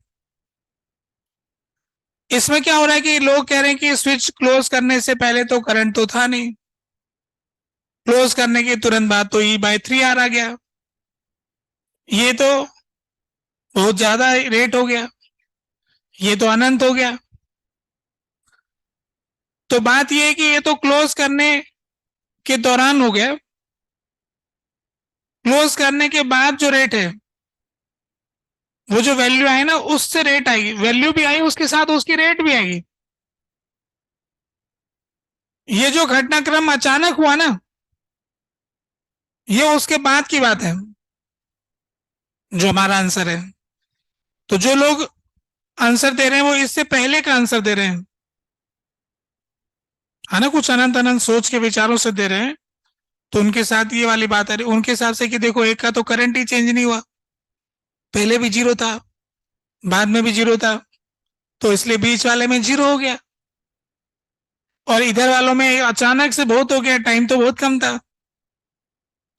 इसमें क्या हो रहा है कि लोग कह रहे हैं कि स्विच क्लोज करने से पहले तो करंट तो था नहीं, क्लोज करने के तुरंत बाद तो E/3R आ गया, ये तो बहुत ज्यादा रेट हो गया, ये तो अनंत हो गया। तो बात ये है कि ये तो क्लोज करने के दौरान हो गया, क्लोज करने के बाद जो रेट है, वो जो वैल्यू आई ना, उससे रेट आएगी, वैल्यू भी आई उसके साथ उसकी रेट भी आएगी। ये जो घटनाक्रम अचानक हुआ ना, ये उसके बाद की बात है जो हमारा आंसर है। तो जो लोग आंसर दे रहे हैं वो इससे पहले का आंसर दे रहे हैं, है ना, कुछ अनंत अनंत सोच के विचारों से दे रहे हैं। तो उनके साथ ये वाली बात है, उनके हिसाब से कि देखो एक का तो करंट ही चेंज नहीं हुआ, पहले भी 0 था, बाद में भी 0 था, तो इसलिए बीच वाले में 0 हो गया, और इधर वालों में अचानक से बहुत हो गया, टाइम तो बहुत कम था।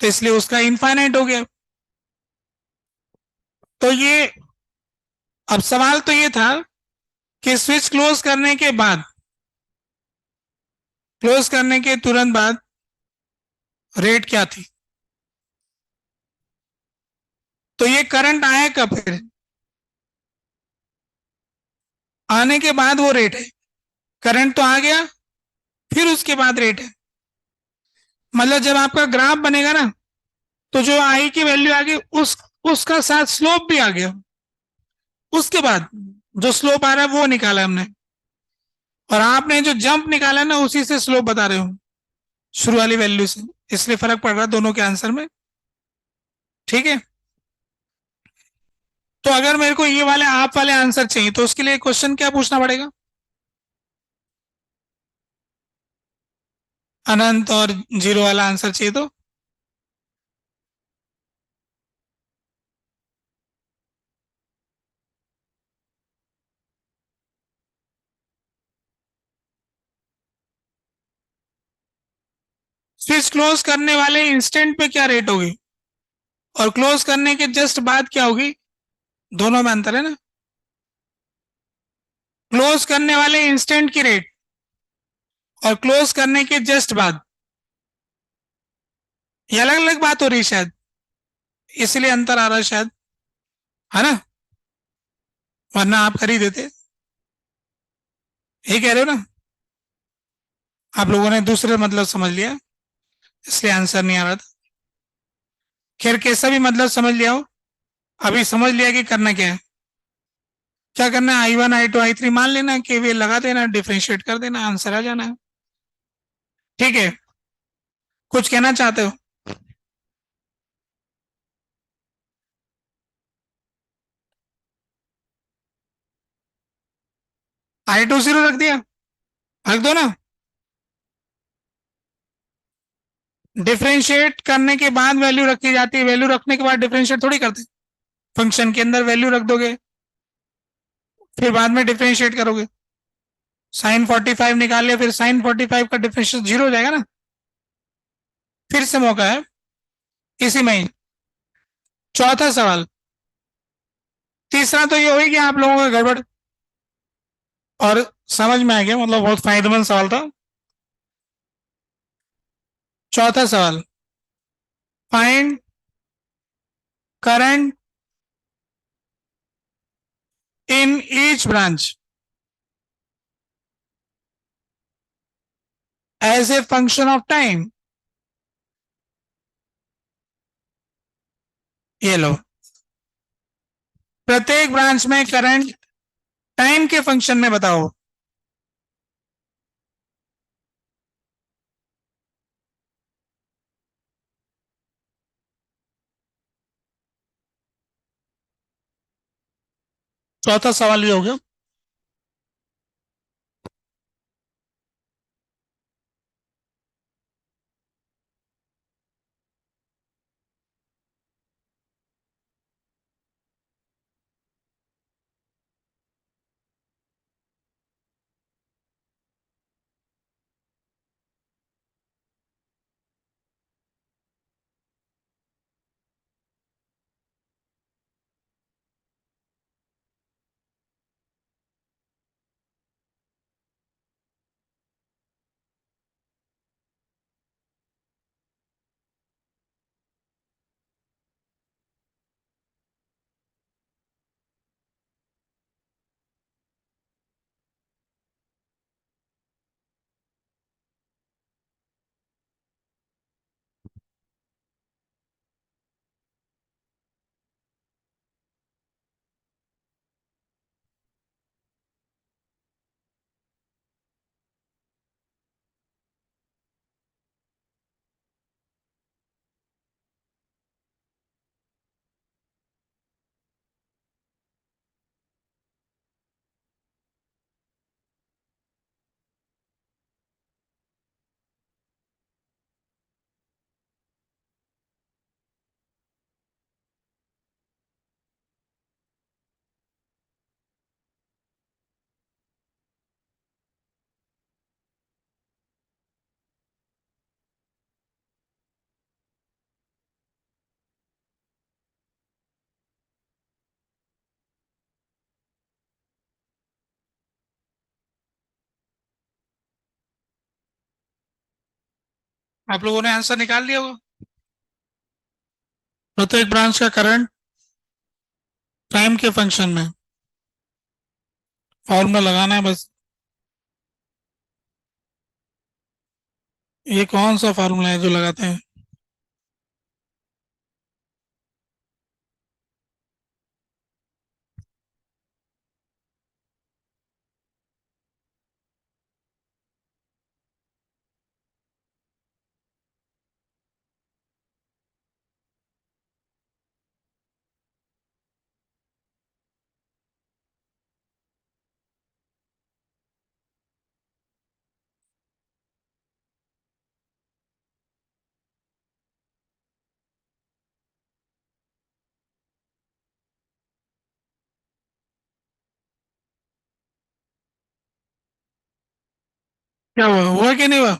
तो इसलिए उसका इनफाइनाइट हो गया। तो ये, अब सवाल तो ये था कि स्विच क्लोज करने के बाद, क्लोज करने के तुरंत बाद रेट क्या थी। तो ये करंट आया कब, फिर आने के बाद वो रेट है। करंट तो आ गया, फिर उसके बाद रेट है। मतलब जब आपका ग्राफ बनेगा ना, तो जो आई की वैल्यू आ गई, उसका साथ स्लोप भी आ गया। उसके बाद जो स्लोप आ रहा है वो निकाला हमने, और आपने जो जंप निकाला ना उसी से स्लोप बता रहे हो, शुरू वाली वैल्यू से। इसलिए फर्क पड़ रहा है दोनों के आंसर में। ठीक है। तो अगर मेरे को ये वाले आप वाले आंसर चाहिए, तो उसके लिए क्वेश्चन क्या पूछना पड़ेगा। अनंत और जीरो वाला आंसर चाहिए तो स्विच क्लोज करने वाले इंस्टेंट पे क्या रेट होगी, और क्लोज करने के जस्ट बाद क्या होगी, दोनों में अंतर है ना। क्लोज करने वाले इंस्टेंट की रेट और क्लोज करने के जस्ट बाद, ये अलग अलग बात हो रही है शायद, इसलिए अंतर आ रहा है शायद, है ना। वरना आप कर ही देते। यही कह रहे हो ना। आप लोगों ने दूसरे मतलब समझ लिया, इसलिए आंसर नहीं आ रहा था। खैर कैसा भी मतलब समझ लिया हो, अभी समझ लिया कि करना क्या है। क्या करना है, I1 I2 I3 मान लेना, केवीएल लगा देना, डिफ्रेंशिएट कर देना, आंसर आ जाना है। ठीक है। कुछ कहना चाहते हो। I2 जीरो रख दिया, रख दो ना। डिफ्रेंशिएट करने के बाद वैल्यू रखी जाती है, वैल्यू रखने के बाद डिफ्रेंशिएट थोड़ी करते। फंक्शन के अंदर वैल्यू रख दोगे, फिर बाद में डिफ्रेंशिएट करोगे। साइन 45 निकाल लिया, फिर साइन 45 का डिफरेंशियल जीरो हो जाएगा ना। फिर से मौका है इसी में ही। चौथा सवाल। तीसरा तो ये होगी कि आप लोगों का गड़बड़, और समझ में आ गया, मतलब बहुत फायदेमंद सवाल था। चौथा सवाल, find current in each branch as a function of time. ये लो, प्रत्येक ब्रांच में करंट टाइम के फंक्शन में बताओ। चौथा सवाल ये हो गया। आप लोगों ने आंसर निकाल लिया होगा। प्रत्येक ब्रांच का करंट टाइम के फंक्शन में फॉर्मूला लगाना है बस। ये कौन सा फार्मूला है जो लगाते हैं? क्या हुआ, हुआ कि नहीं हुआ?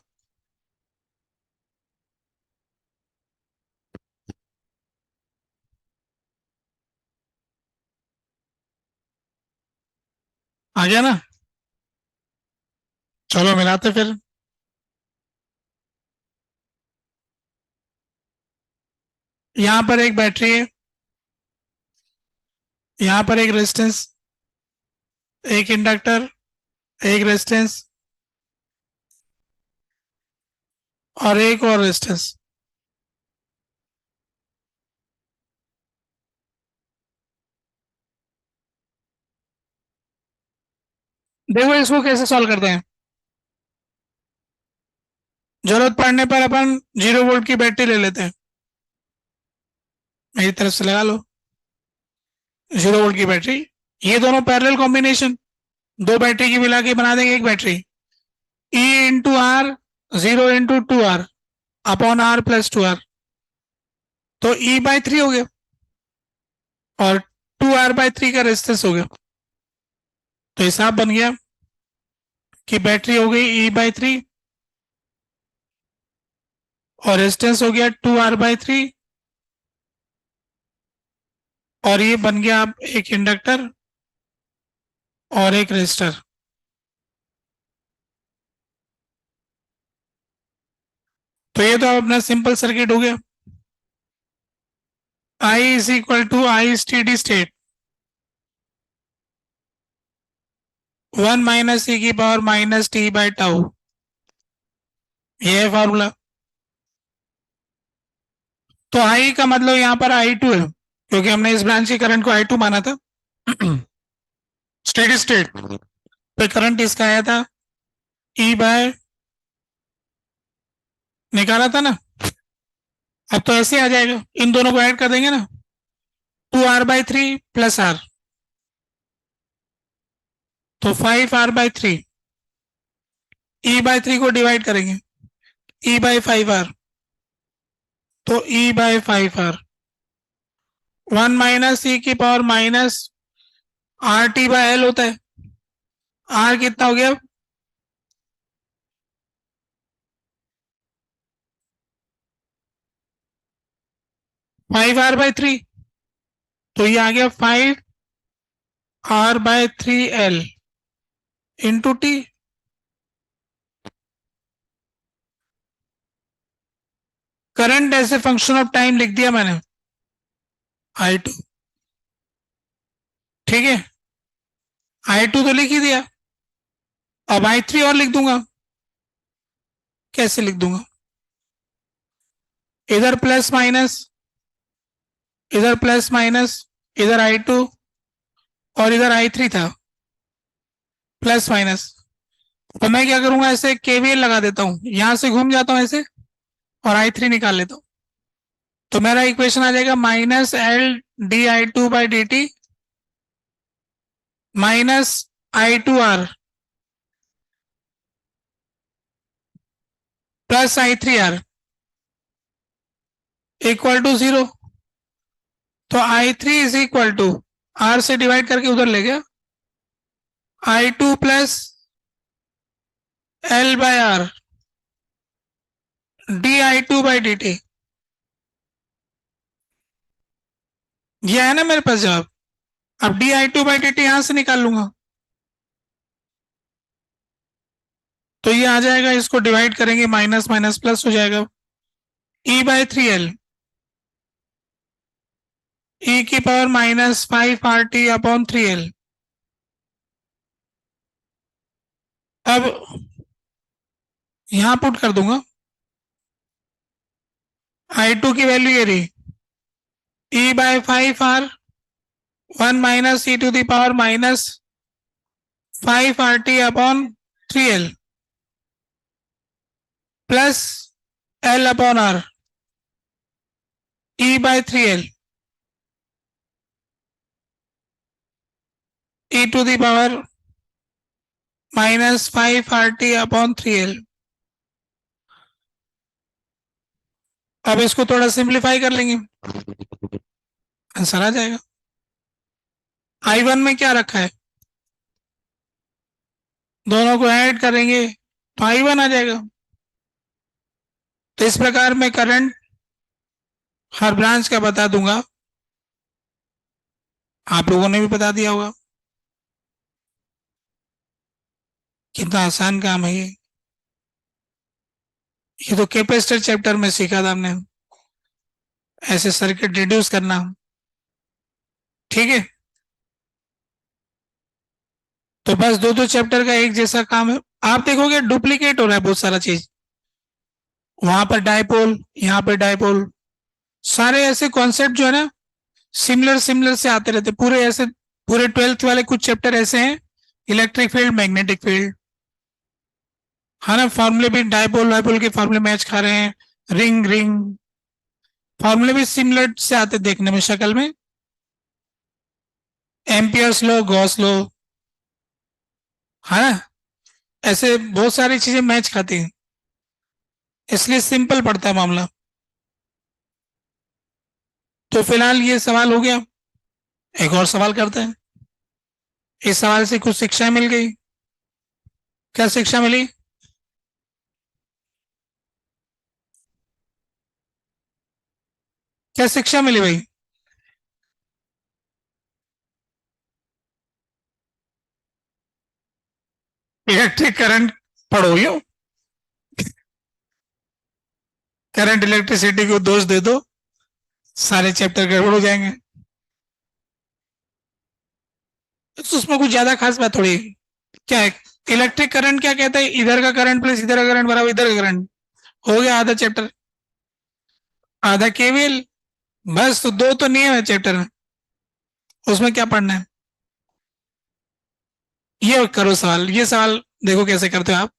आ गया ना? चलो मिलाते फिर। यहाँ पर एक बैटरी है, यहाँ पर एक रेजिस्टेंस, एक इंडक्टर, एक रेजिस्टेंस और एक और रेजिस्टेंस। देखो इसको कैसे सॉल्व करते हैं। जरूरत पड़ने पर अपन 0 वोल्ट की बैटरी ले लेते हैं। मेरी तरफ से लगा लो 0 वोल्ट की बैटरी। ये दोनों पैरेलल कॉम्बिनेशन, दो बैटरी की मिला के बना देंगे एक battery. E into R, 0 into 2 R upon R plus 2 R, तो E/3 हो गया और 2R/3 का रेजिस्टेंस हो गया। तो हिसाब बन गया कि बैटरी हो गई E/3 और रेजिस्टेंस हो गया 2R/3 और ये बन गया अब एक इंडक्टर और एक रेजिस्टर। तो ये तो अपना सिंपल सर्किट हो गया। I is equal to I steady state 1 - e⁻t/टाउ। ये है फॉर्मूला। तो आई का मतलब यहाँ पर I2 है, क्योंकि हमने इस ब्रांच की करंट को I2 माना था। स्टेडी स्टेट पे करंट इसका आया था E/, निकाला था ना। अब तो ऐसे आ जाएगा, इन दोनों को ऐड कर देंगे ना, 2R/3 प्लस आर, तो 5R/3। E/3 को डिवाइड करेंगे, E/5R, तो E/5R। 1 - e⁻RT/L होता है। आर कितना हो गया? 5R/3, तो ये आ गया 5R/3L इंटू टी। करंट ऐसे फंक्शन ऑफ टाइम लिख दिया मैंने, I2। ठीक है, I2 तो लिख ही दिया, अब I3 और लिख दूंगा। कैसे लिख दूंगा? इधर प्लस माइनस, इधर प्लस माइनस, इधर I2 और इधर I3 था, प्लस माइनस। तो मैं क्या करूंगा, ऐसे KVL लगा देता हूं, यहां से घूम जाता हूं ऐसे और I3 निकाल लेता हूं। तो मेरा इक्वेशन आ जाएगा -L/dI2/dt minus I2R plus I3R equal to 0। तो I3 is equal to, R से डिवाइड करके उधर ले गया, I2 प्लस L/R dI2/dt। ये है ना मेरे पास जवाब। अब dI2/dt यहां से निकाल लूंगा, तो ये आ जाएगा, इसको डिवाइड करेंगे, माइनस माइनस प्लस हो जाएगा, E/3L, e⁻⁻5 RT/3L। अब यहां पुट कर दूंगा, I2 की वैल्यू ये रही, E/5 R 1 - e⁻⁻5 RT/3L plus L/R E/3L e⁻⁻5 RT/3L। अब इसको थोड़ा सिंप्लीफाई कर लेंगे, आंसर आ जाएगा। I1 में क्या रखा है, दोनों को ऐड करेंगे तो I1 आ जाएगा। तो इस प्रकार मैं करंट हर ब्रांच का बता दूंगा, आप लोगों ने भी बता दिया होगा। कितना आसान काम है ये तो कैपेसिटर चैप्टर में सीखा था हमने, ऐसे सर्किट रिड्यूस करना। ठीक है, तो बस दो दो चैप्टर का एक जैसा काम है। आप देखोगे डुप्लीकेट हो रहा है बहुत सारा चीज, वहां पर डायपोल, यहाँ पर डायपोल, सारे ऐसे कॉन्सेप्ट जो है ना सिमिलर सिमिलर से आते रहते पूरे ऐसे। पूरे 12th वाले कुछ चैप्टर ऐसे हैं, इलेक्ट्रिक फील्ड, मैग्नेटिक फील्ड, है ना, फॉर्मूले भी डायपोल वायपोल के फॉर्मूले मैच खा रहे हैं, रिंग रिंग, फॉर्मूले भी सिमिलर से आते देखने में शक्ल में, एम्पियर्स लो, गॉस लो, है ना, ऐसे बहुत सारी चीजें मैच खाती हैं, इसलिए सिंपल पड़ता है मामला। तो फिलहाल ये सवाल हो गया, एक और सवाल करते हैं। इस सवाल से कुछ शिक्षा मिल गई। क्या शिक्षा मिली, क्या शिक्षा मिली भाई? इलेक्ट्रिक करंट पढ़ो, यो करंट इलेक्ट्रिसिटी को दोष दे दो, सारे चैप्टर गड़बड़ हो जाएंगे। तो उसमें कुछ ज्यादा खास बात थोड़ी, क्या है, इलेक्ट्रिक करंट क्या कहता है, इधर का करंट प्लस इधर का करंट बराबर इधर का करंट, हो गया आधा चैप्टर, आधा केवीएल। बस तो दो तो नियम है चैप्टर में, उसमें क्या पढ़ना है। ये करो सवाल, ये सवाल देखो कैसे करते हो आप।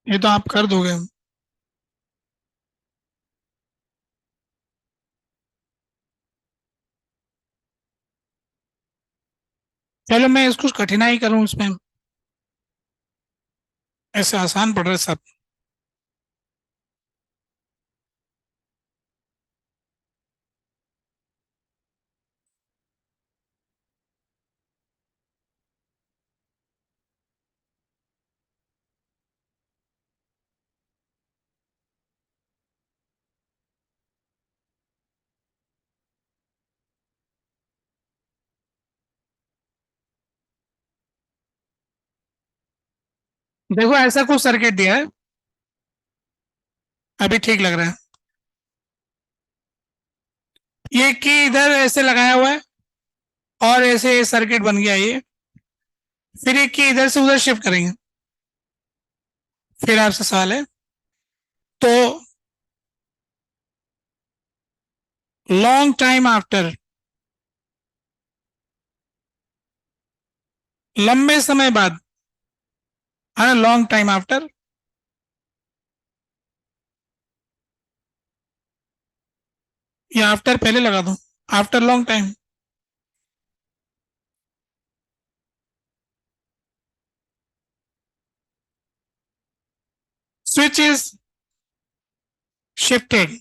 ये तो आप कर दोगे। चलो मैं इसको कठिनाई करूं उसमें, ऐसे आसान पड़ रहा है सब। देखो ऐसा कुछ सर्किट दिया है, अभी ठीक लग रहा है। ये की इधर ऐसे लगाया हुआ है और ऐसे सर्किट बन गया ये। फिर एक की इधर से उधर शिफ्ट करेंगे। फिर आपसे सवाल है, तो लॉन्ग टाइम आफ्टर, लंबे समय बाद, है ना, लॉन्ग टाइम आफ्टर, या आफ्टर पहले लगा दूं, after long time, switch is shifted.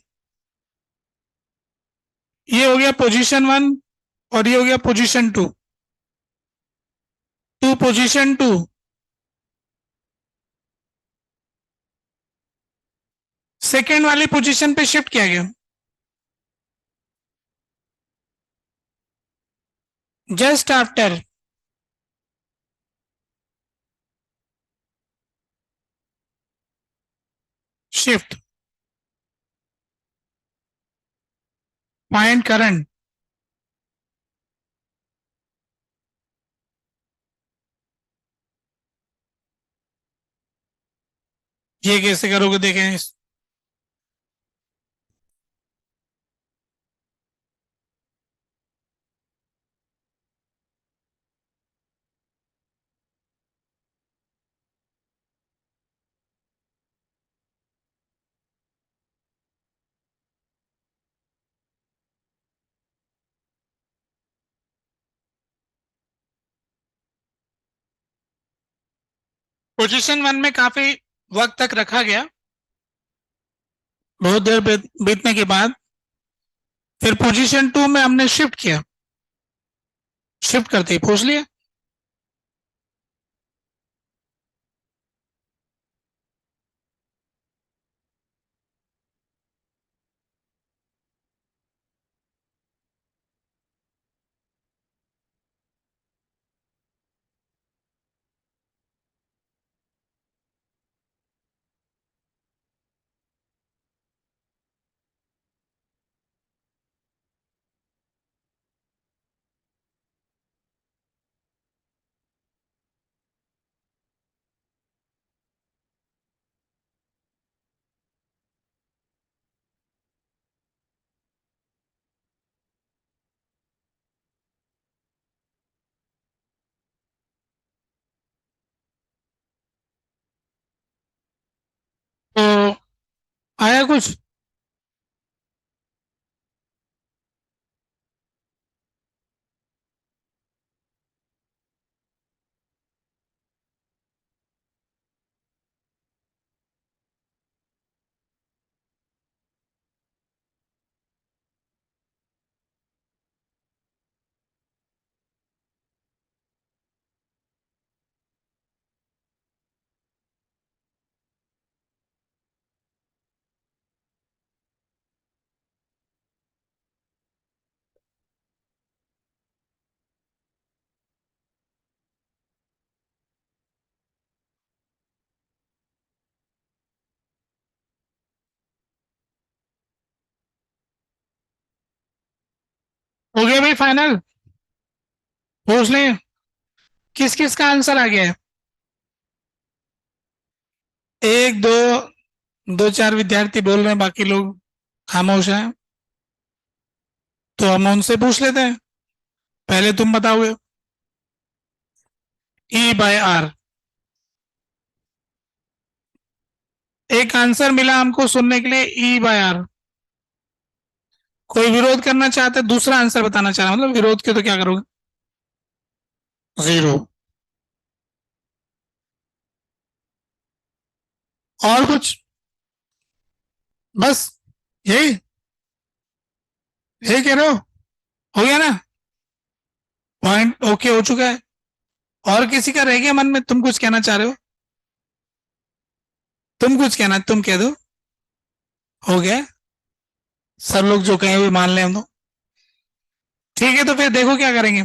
ये हो गया पोजीशन वन और ये हो गया position two. To position two, second वाली पोजीशन पे शिफ्ट किया गया। Just after shift, find current. ये कैसे करोगे, देखें। पोजीशन वन में काफी वक्त तक रखा गया, बहुत देर बीतने के बाद फिर पोजीशन टू में हमने शिफ्ट किया। शिफ्ट करते ही पूछ लिया। तो आया कुछ? हो गया भाई फाइनल? पूछ लें किस किस का आंसर आ गया है। एक दो, दो चार विद्यार्थी बोल रहे हैं, बाकी लोग खामोश हैं। तो हम उनसे पूछ लेते हैं, पहले तुम बताओगे। ई बाय आर, एक आंसर मिला हमको सुनने के लिए, ई बाय आर। कोई विरोध करना चाहता है, दूसरा आंसर बताना चाह रहा है, मतलब विरोध के तो क्या करोगे? जीरो। और कुछ? बस यही, यही कह रहे हो गया ना? पॉइंट ओके हो चुका है। और किसी का रह गया मन में, तुम कुछ कहना चाह रहे हो? तुम कुछ कहना, तुम कह दो। हो गया, सब लोग जो कहें वो मान लें हम तो। ठीक है, तो फिर देखो क्या करेंगे।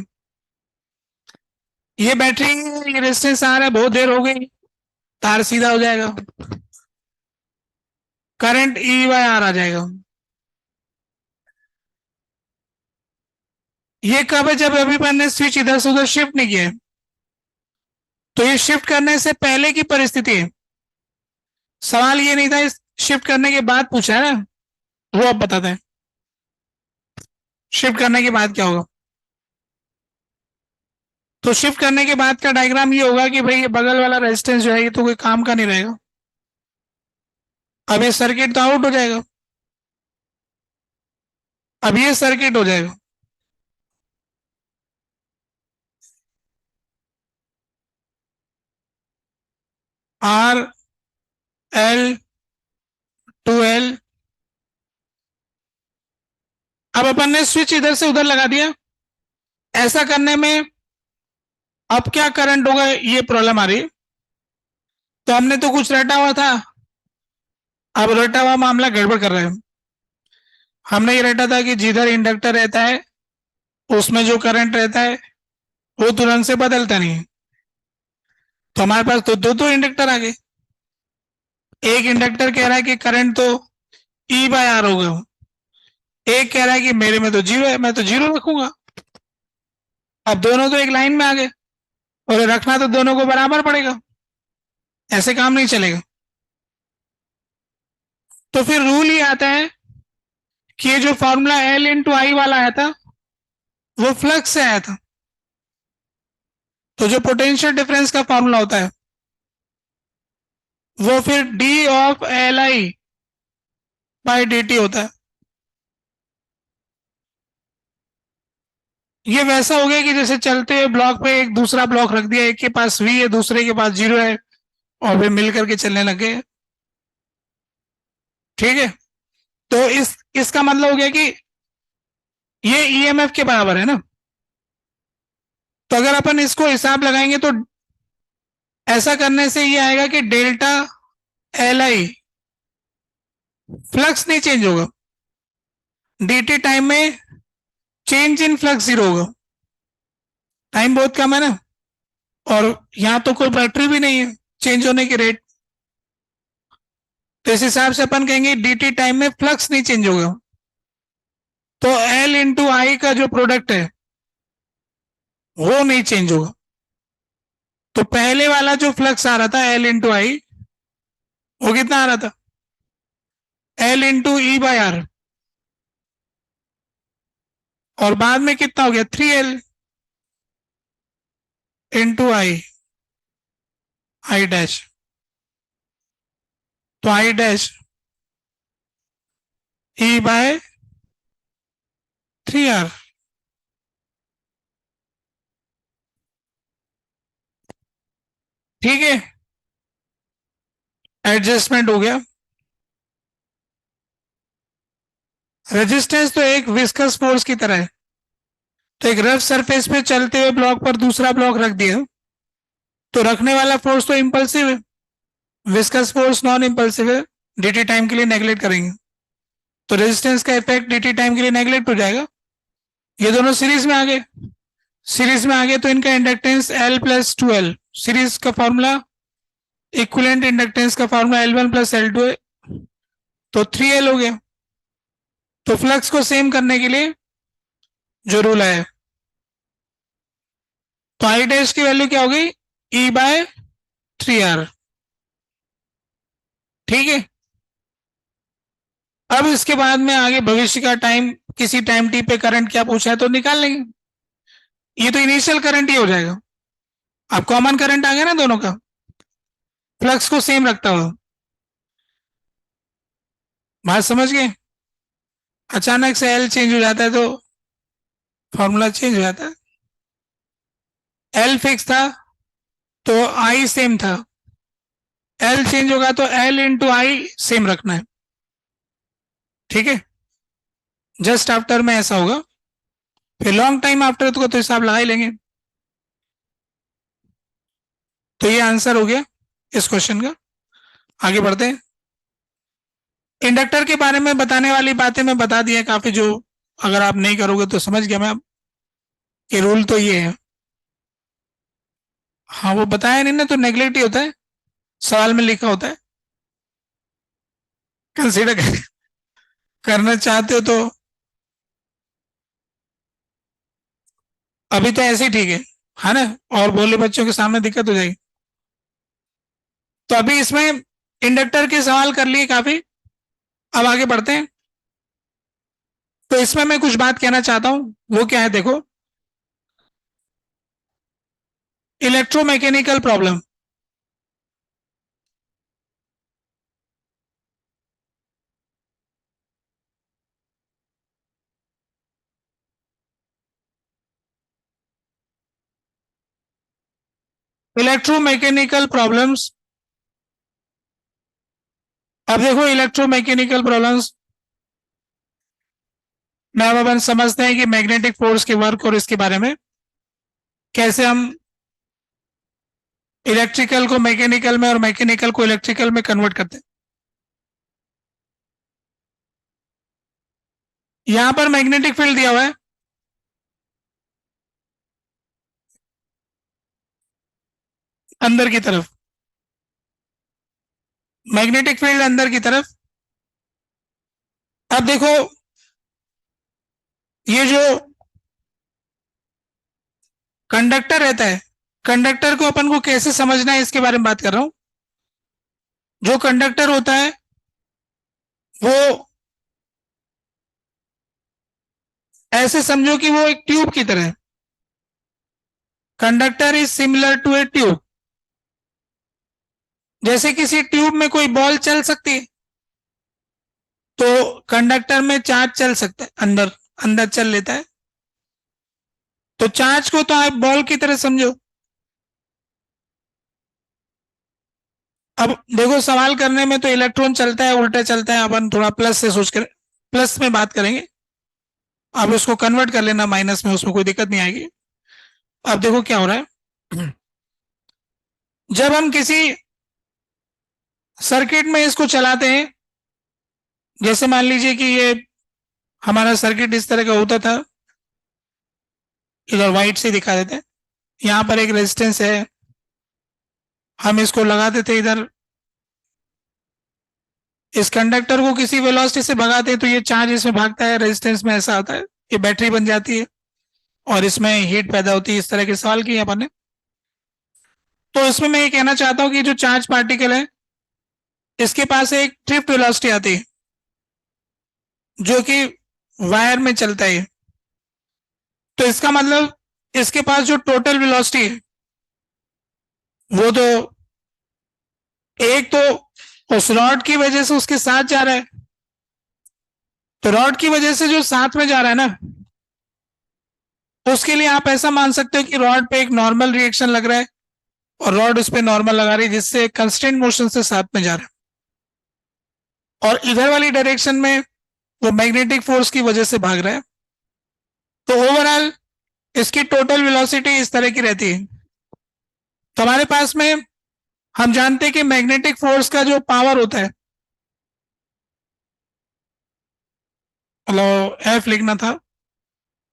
ये बैटरी रेजिस्टेंस आ रहा है, बहुत देर हो गई, तार सीधा हो जाएगा, करंट ई बाय आर आ जाएगा। ये कब है? जब अभी अपन ने स्विच इधर से उधर शिफ्ट नहीं किया है। तो ये शिफ्ट करने से पहले की परिस्थिति है, सवाल ये नहीं था, इस शिफ्ट करने के बाद पूछा है ना, वो अब बताते हैं शिफ्ट करने के बाद क्या होगा। तो शिफ्ट करने के बाद का डायग्राम ये होगा कि भाई ये बगल वाला रेजिस्टेंस जो है ये तो कोई काम का नहीं रहेगा, अब ये सर्किट तो आउट हो जाएगा, अब ये सर्किट हो जाएगा। आर एल टू एल, अब अपन ने स्विच इधर से उधर लगा दिया, ऐसा करने में अब क्या करंट होगा ये प्रॉब्लम आ रही है। तो हमने तो कुछ रटा हुआ था, अब रटा हुआ मामला गड़बड़ कर रहे हैं। हमने ये रटा था कि जिधर इंडक्टर रहता है उसमें जो करंट रहता है वो तुरंत से बदलता नहीं है। तो हमारे पास तो दो इंडक्टर आ गए। एक इंडक्टर कह रहा है कि करंट तो ई बाय आर होगा, एक कह रहा है कि मेरे में तो जीरो है, मैं तो जीरो रखूंगा। अब दोनों तो एक लाइन में आ गए और रखना तो दोनों को बराबर पड़ेगा, ऐसे काम नहीं चलेगा। तो फिर रूल ये आता है कि ये जो फॉर्मूला एल इंटू आई वाला आया था वो फ्लक्स से आया था। तो जो पोटेंशियल डिफरेंस का फॉर्मूला होता है वो फिर D of L I by D T होता है। ये वैसा हो गया कि जैसे चलते हुए ब्लॉक पे एक दूसरा ब्लॉक रख दिया, एक के पास वी है दूसरे के पास जीरो है और वे मिल करके चलने लगे। ठीक है, तो इसका मतलब हो गया कि ये ईएमएफ के बराबर है ना। तो अगर अपन इसको हिसाब लगाएंगे तो ऐसा करने से ये आएगा कि डेल्टा एल आई फ्लक्स नहीं चेंज होगा, डीटी टाइम में चेंज इन फ्लक्स जीरो होगा। टाइम बहुत कम है ना, और यहां तो कोई बैटरी भी नहीं है चेंज होने की रेट। तो इस हिसाब से अपन कहेंगे डीटी टाइम में फ्लक्स नहीं चेंज होगा। तो एल इंटू आई का जो प्रोडक्ट है वो नहीं चेंज होगा। तो पहले वाला जो फ्लक्स आ रहा था एल इंटू आई वो कितना आ रहा था? L into E by R, और बाद में कितना हो गया? 3L into I, I dash. तो I dash E bye 3R। ठीक है, एडजस्टमेंट हो गया। रेजिस्टेंस तो एक विस्कस फोर्स की तरह है। तो एक रफ सरफेस पे चलते हुए ब्लॉक पर दूसरा ब्लॉक रख दिया तो रखने वाला फोर्स तो इंपल्सिव है, विस्कस फोर्स नॉन इंपल्सिव है, डीटी टाइम के लिए नेगलेक्ट करेंगे तो रेजिस्टेंस का इफेक्ट डीटी टाइम के लिए नेगलेक्ट हो जाएगा। ये दोनों सीरीज में आ गए, सीरीज में आ गए तो इनका inductance L plus 2L, series का फॉर्मूला इक्विवेलेंट इंडक्टेंस का फॉर्मूला L1 प्लस L2 है, तो 3L हो गया। तो फ्लक्स को सेम करने के लिए जो रूल है, तो आई डैश की वैल्यू क्या हो गई? ई बाय 3R। ठीक है, अब इसके बाद में आगे भविष्य का टाइम, किसी टाइम टी पे करंट क्या पूछा है तो निकाल लेंगे। ये तो इनिशियल करंट ही हो जाएगा, अब कॉमन करंट आ गया ना दोनों का, फ्लक्स को सेम रखता हुआ। बात समझ गए? अचानक से एल चेंज हो जाता है तो फॉर्मूला चेंज हो जाता है। एल फिक्स था तो आई सेम था, एल चेंज होगा तो एल इंटू आई सेम रखना है। ठीक है, जस्ट आफ्टर में ऐसा होगा, फिर लॉन्ग टाइम आफ्टर तो हिसाब लगा ही लेंगे। तो ये आंसर हो गया इस क्वेश्चन का। आगे बढ़ते हैं। इंडक्टर के बारे में बताने वाली बातें मैं बता दी है काफी, जो अगर आप नहीं करोगे तो समझ गया मैं कि रूल तो ये है। हाँ वो बताया नहीं ना तो नेगलेक्ट ही होता है। सवाल में लिखा होता है, कंसीडर करना चाहते हो तो अभी तो ऐसे ही ठीक है ना, और बोले बच्चों के सामने दिक्कत हो जाएगी। तो अभी इसमें इंडक्टर के सवाल कर लिए काफी, अब आगे बढ़ते हैं। तो इसमें मैं कुछ बात कहना चाहता हूं, वो क्या है देखो, इलेक्ट्रोमैकेनिकल प्रॉब्लम। इलेक्ट्रोमैकेनिकल प्रॉब्लम्स, अब देखो इलेक्ट्रोमैकेनिकल प्रॉब्लम्स में अब अपन समझते हैं कि मैग्नेटिक फोर्स के वर्क और इसके बारे में कैसे हम इलेक्ट्रिकल को मैकेनिकल में और मैकेनिकल को इलेक्ट्रिकल में कन्वर्ट करते हैं। यहां पर मैग्नेटिक फील्ड दिया हुआ है अंदर की तरफ, मैग्नेटिक फील्ड अंदर की तरफ। अब देखो ये जो कंडक्टर रहता है, कंडक्टर को अपन को कैसे समझना है इसके बारे में बात कर रहा हूं। जो कंडक्टर होता है वो ऐसे समझो कि वो एक ट्यूब की तरह है। Conductor is similar to a tube. जैसे किसी ट्यूब में कोई बॉल चल सकती है, तो कंडक्टर में चार्ज चल सकता है, अंदर अंदर चल लेता है। तो चार्ज को तो आप बॉल की तरह समझो। अब देखो सवाल करने में तो इलेक्ट्रॉन चलता है, उल्टा चलता है, अपन थोड़ा प्लस से सोच कर प्लस में बात करेंगे। अब उसको कन्वर्ट कर लेना माइनस में, उसमें कोई दिक्कत नहीं आएगी। अब देखो क्या हो रहा है, जब हम किसी सर्किट में इसको चलाते हैं, जैसे मान लीजिए कि ये हमारा सर्किट इस तरह का होता था, इधर व्हाइट से दिखा देते हैं। यहाँ पर एक रेजिस्टेंस है, हम इसको लगाते थे इधर, इस कंडक्टर को किसी वेलोसिटी से भगाते हैं तो ये चार्ज इसमें भागता है, रेजिस्टेंस में ऐसा आता है, ये बैटरी बन जाती है और इसमें हीट पैदा होती है। इस तरह के सवाल किए अपन ने। तो इसमें मैं ये कहना चाहता हूं कि जो चार्ज पार्टिकल है, इसके पास एक ड्रिफ्ट वेलोसिटी आती है जो कि वायर में चलता है। तो इसका मतलब इसके पास जो टोटल वेलोसिटी है वो तो एक तो उस रॉड की वजह से उसके साथ जा रहा है, तो रॉड की वजह से जो साथ में जा रहा है ना, तो उसके लिए आप ऐसा मान सकते हो कि रॉड पे एक नॉर्मल रिएक्शन लग रहा है और रॉड उस पर नॉर्मल लगा रही है, जिससे कंस्टेंट मोशन से साथ में जा रहा है, और इधर वाली डायरेक्शन में वो मैग्नेटिक फोर्स की वजह से भाग रहा है। तो ओवरऑल इसकी टोटल वेलोसिटी इस तरह की रहती है। तो हमारे पास में हम जानते हैं कि मैग्नेटिक फोर्स का जो पावर होता है, हेलो, एफ लिखना था,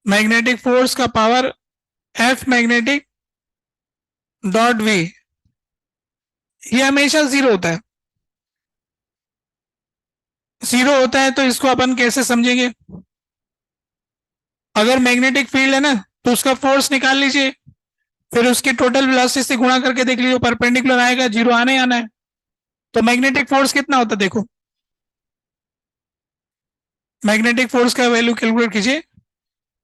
मैग्नेटिक फोर्स का power F magnetic dot V, ये हमेशा जीरो होता है। जीरो होता है तो इसको अपन कैसे समझेंगे, अगर मैग्नेटिक फील्ड है ना तो उसका फोर्स निकाल लीजिए, फिर उसकी टोटल वेलोसिटी से गुणा करके देख लीजिए, परपेंडिकुलर आएगा, जीरो आने ही आना है। तो मैग्नेटिक फोर्स कितना होता है देखो, मैग्नेटिक फोर्स का वैल्यू कैलकुलेट कीजिए,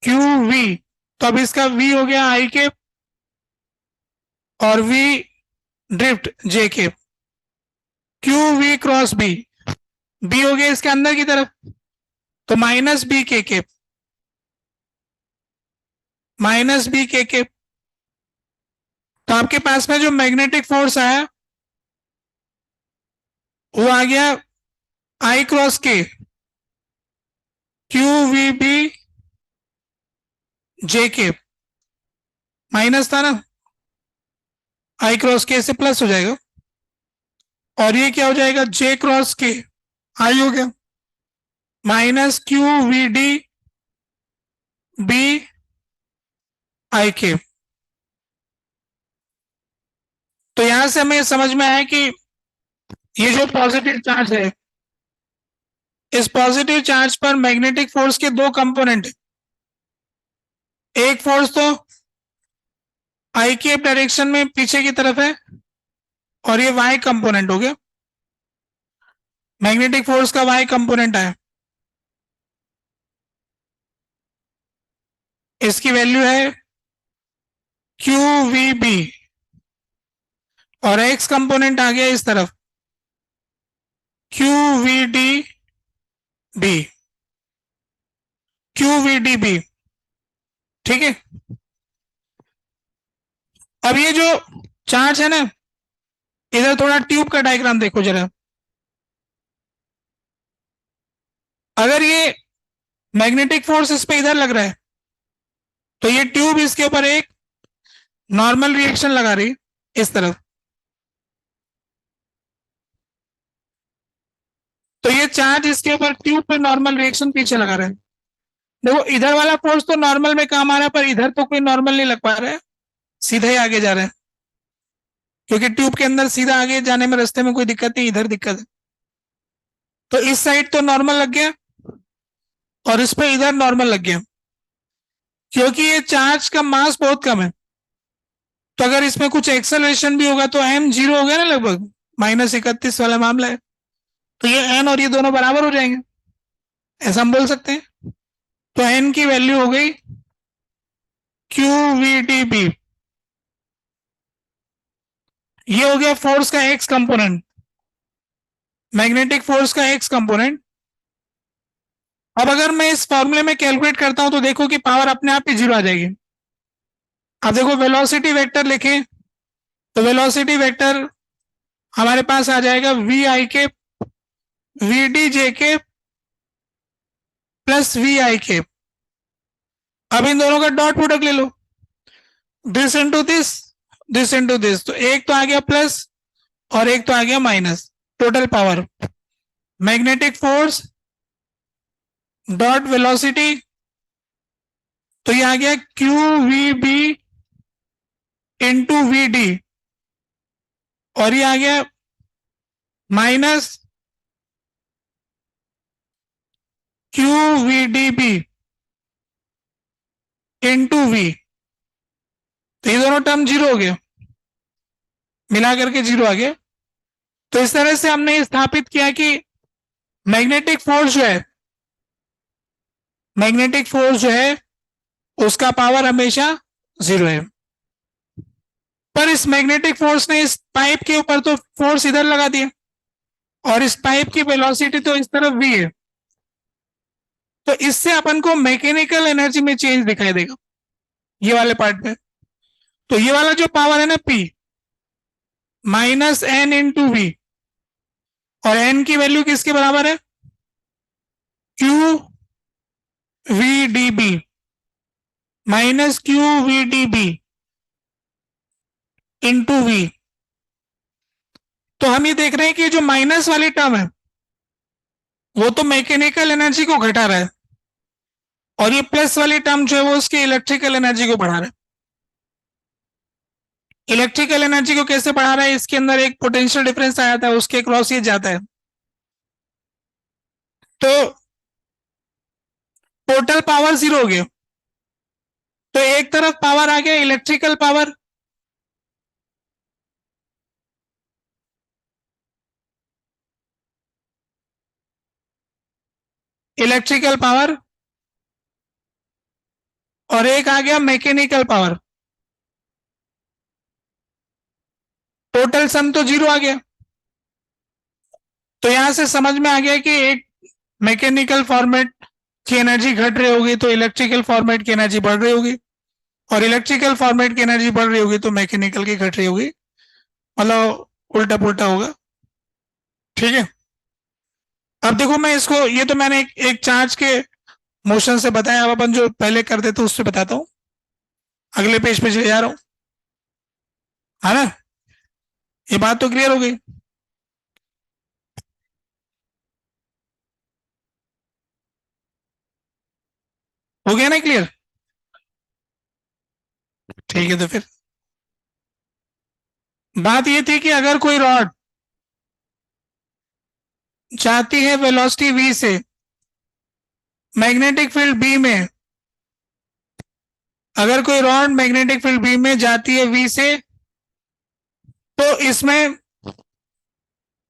क्यू वी। तो अब इसका वी हो गया आई के, और we drift J K, Q V cross B, B हो गया इसके अंदर की तरफ, तो minus B K, minus B K. तो आपके पास में जो मैग्नेटिक फोर्स आया वो आ गया आई क्रॉस के, क्यू वी बी जे के, माइनस था ना, आई क्रॉस के से प्लस हो जाएगा, और ये क्या हो जाएगा, जे क्रॉस के, आई हो गया minus Q V D B I K. तो यहां से हमें समझ में आया कि ये जो पॉजिटिव चार्ज है, इस पॉजिटिव चार्ज पर मैग्नेटिक फोर्स के दो कंपोनेंट, एक फोर्स तो आई के डायरेक्शन में पीछे की तरफ है और ये वाई कंपोनेंट हो गया, मैग्नेटिक फोर्स का वाई कंपोनेंट है, इसकी वैल्यू है क्यू वी बी, और एक्स कंपोनेंट आ गया इस तरफ Q V D B, Q V D B. ठीक है, अब ये जो चार्ज है ना, इधर थोड़ा ट्यूब का डायग्राम देखो जरा। अगर ये मैग्नेटिक फोर्स इस पे इधर लग रहा है तो ये ट्यूब इसके ऊपर एक नॉर्मल रिएक्शन लगा रही इस तरफ, तो ये चार्ज इसके ऊपर ट्यूब पे नॉर्मल रिएक्शन पीछे लगा रहा है। देखो इधर वाला फोर्स तो नॉर्मल में काम आ रहा है, पर इधर तो कोई नॉर्मल नहीं लग पा रहा है, सीधे ही आगे जा रहे हैं, क्योंकि ट्यूब के अंदर सीधा आगे जाने में रास्ते में कोई दिक्कत नहीं, इधर दिक्कत है। तो इस साइड तो नॉर्मल लग गया और इस पे इधर नॉर्मल लग गया, क्योंकि ये चार्ज का मास बहुत कम है, तो अगर इसमें कुछ एक्सेलरेशन भी होगा तो एम जीरो हो गया ना, लगभग -31 वाला मामला है, तो ये एन और ये दोनों बराबर हो जाएंगे, ऐसा हम बोल सकते हैं। तो एन की वैल्यू हो गई क्यू वी डी बी, ये हो गया फोर्स का एक्स कंपोनेंट, मैग्नेटिक फोर्स का एक्स कंपोनेंट। अब अगर मैं इस फॉर्मूले में कैलकुलेट करता हूं तो देखो कि पावर अपने आप ही जीरो आ जाएगी। अब देखो वेलोसिटी वेक्टर लिखें तो वेलोसिटी वेक्टर हमारे पास आ जाएगा वी आई के वी डी जे के प्लस वी आई के। अब इन दोनों का डॉट प्रोडक्ट ले लो, this into this, this into this, तो एक तो आ गया प्लस और एक तो आ गया minus, total power magnetic force dot velocity, तो ये आ गया Q V B into V D, और ये आ गया minus Q V D B into V, तो ये दोनों टर्म जीरो हो गए, मिला करके जीरो आ गया। तो इस तरह से हमने स्थापित किया कि मैग्नेटिक फोर्स जो है, मैग्नेटिक फोर्स जो है उसका पावर हमेशा जीरो है। पर इस मैग्नेटिक फोर्स ने इस पाइप के ऊपर तो फोर्स इधर लगा दिया, और इस पाइप की वेलोसिटी तो इस तरफ भी है, तो इससे अपन को मैकेनिकल एनर्जी में चेंज दिखाई देगा ये वाले पार्ट में। तो ये वाला जो पावर है ना P minus N into V, और एन की वैल्यू किसके बराबर है Q V D B minus Q V D B into V. तो हम ये देख रहे हैं कि जो माइनस वाली टर्म है वो तो मैकेनिकल एनर्जी को घटा रहा है, और ये प्लस वाली टर्म जो है वो उसकी इलेक्ट्रिकल एनर्जी को बढ़ा रहा है। इलेक्ट्रिकल एनर्जी को कैसे बढ़ा रहा है, इसके अंदर एक पोटेंशियल डिफरेंस आया था, उसके क्रॉस ये जाता है, तो टोटल पावर जीरो हो गया। तो एक तरफ पावर आ गया इलेक्ट्रिकल पावर, इलेक्ट्रिकल पावर, और एक आ गया मैकेनिकल पावर, टोटल सम तो जीरो आ गया। तो यहां से समझ में आ गया कि एक मैकेनिकल फॉर्मेट की एनर्जी घट रही होगी तो इलेक्ट्रिकल फॉर्मेट की एनर्जी बढ़ रही होगी, और इलेक्ट्रिकल फॉर्मेट की एनर्जी बढ़ रही होगी तो मैकेनिकल की घट रही होगी, मतलब उल्टा पुल्टा होगा। ठीक है, अब देखो मैं इसको, ये तो मैंने एक चार्ज के मोशन से बताया, अब अपन जो पहले करते थे उससे बताता हूँ, अगले पेज पे चले जा रहा हूँ, है ना, ये बात तो क्लियर हो गई। हो गया ना क्लियर? ठीक है, तो फिर बात ये थी कि अगर कोई रॉड जाती है वेलोसिटी v से मैग्नेटिक फील्ड बी में। अगर कोई रॉड मैग्नेटिक फील्ड बी में जाती है v से तो इसमें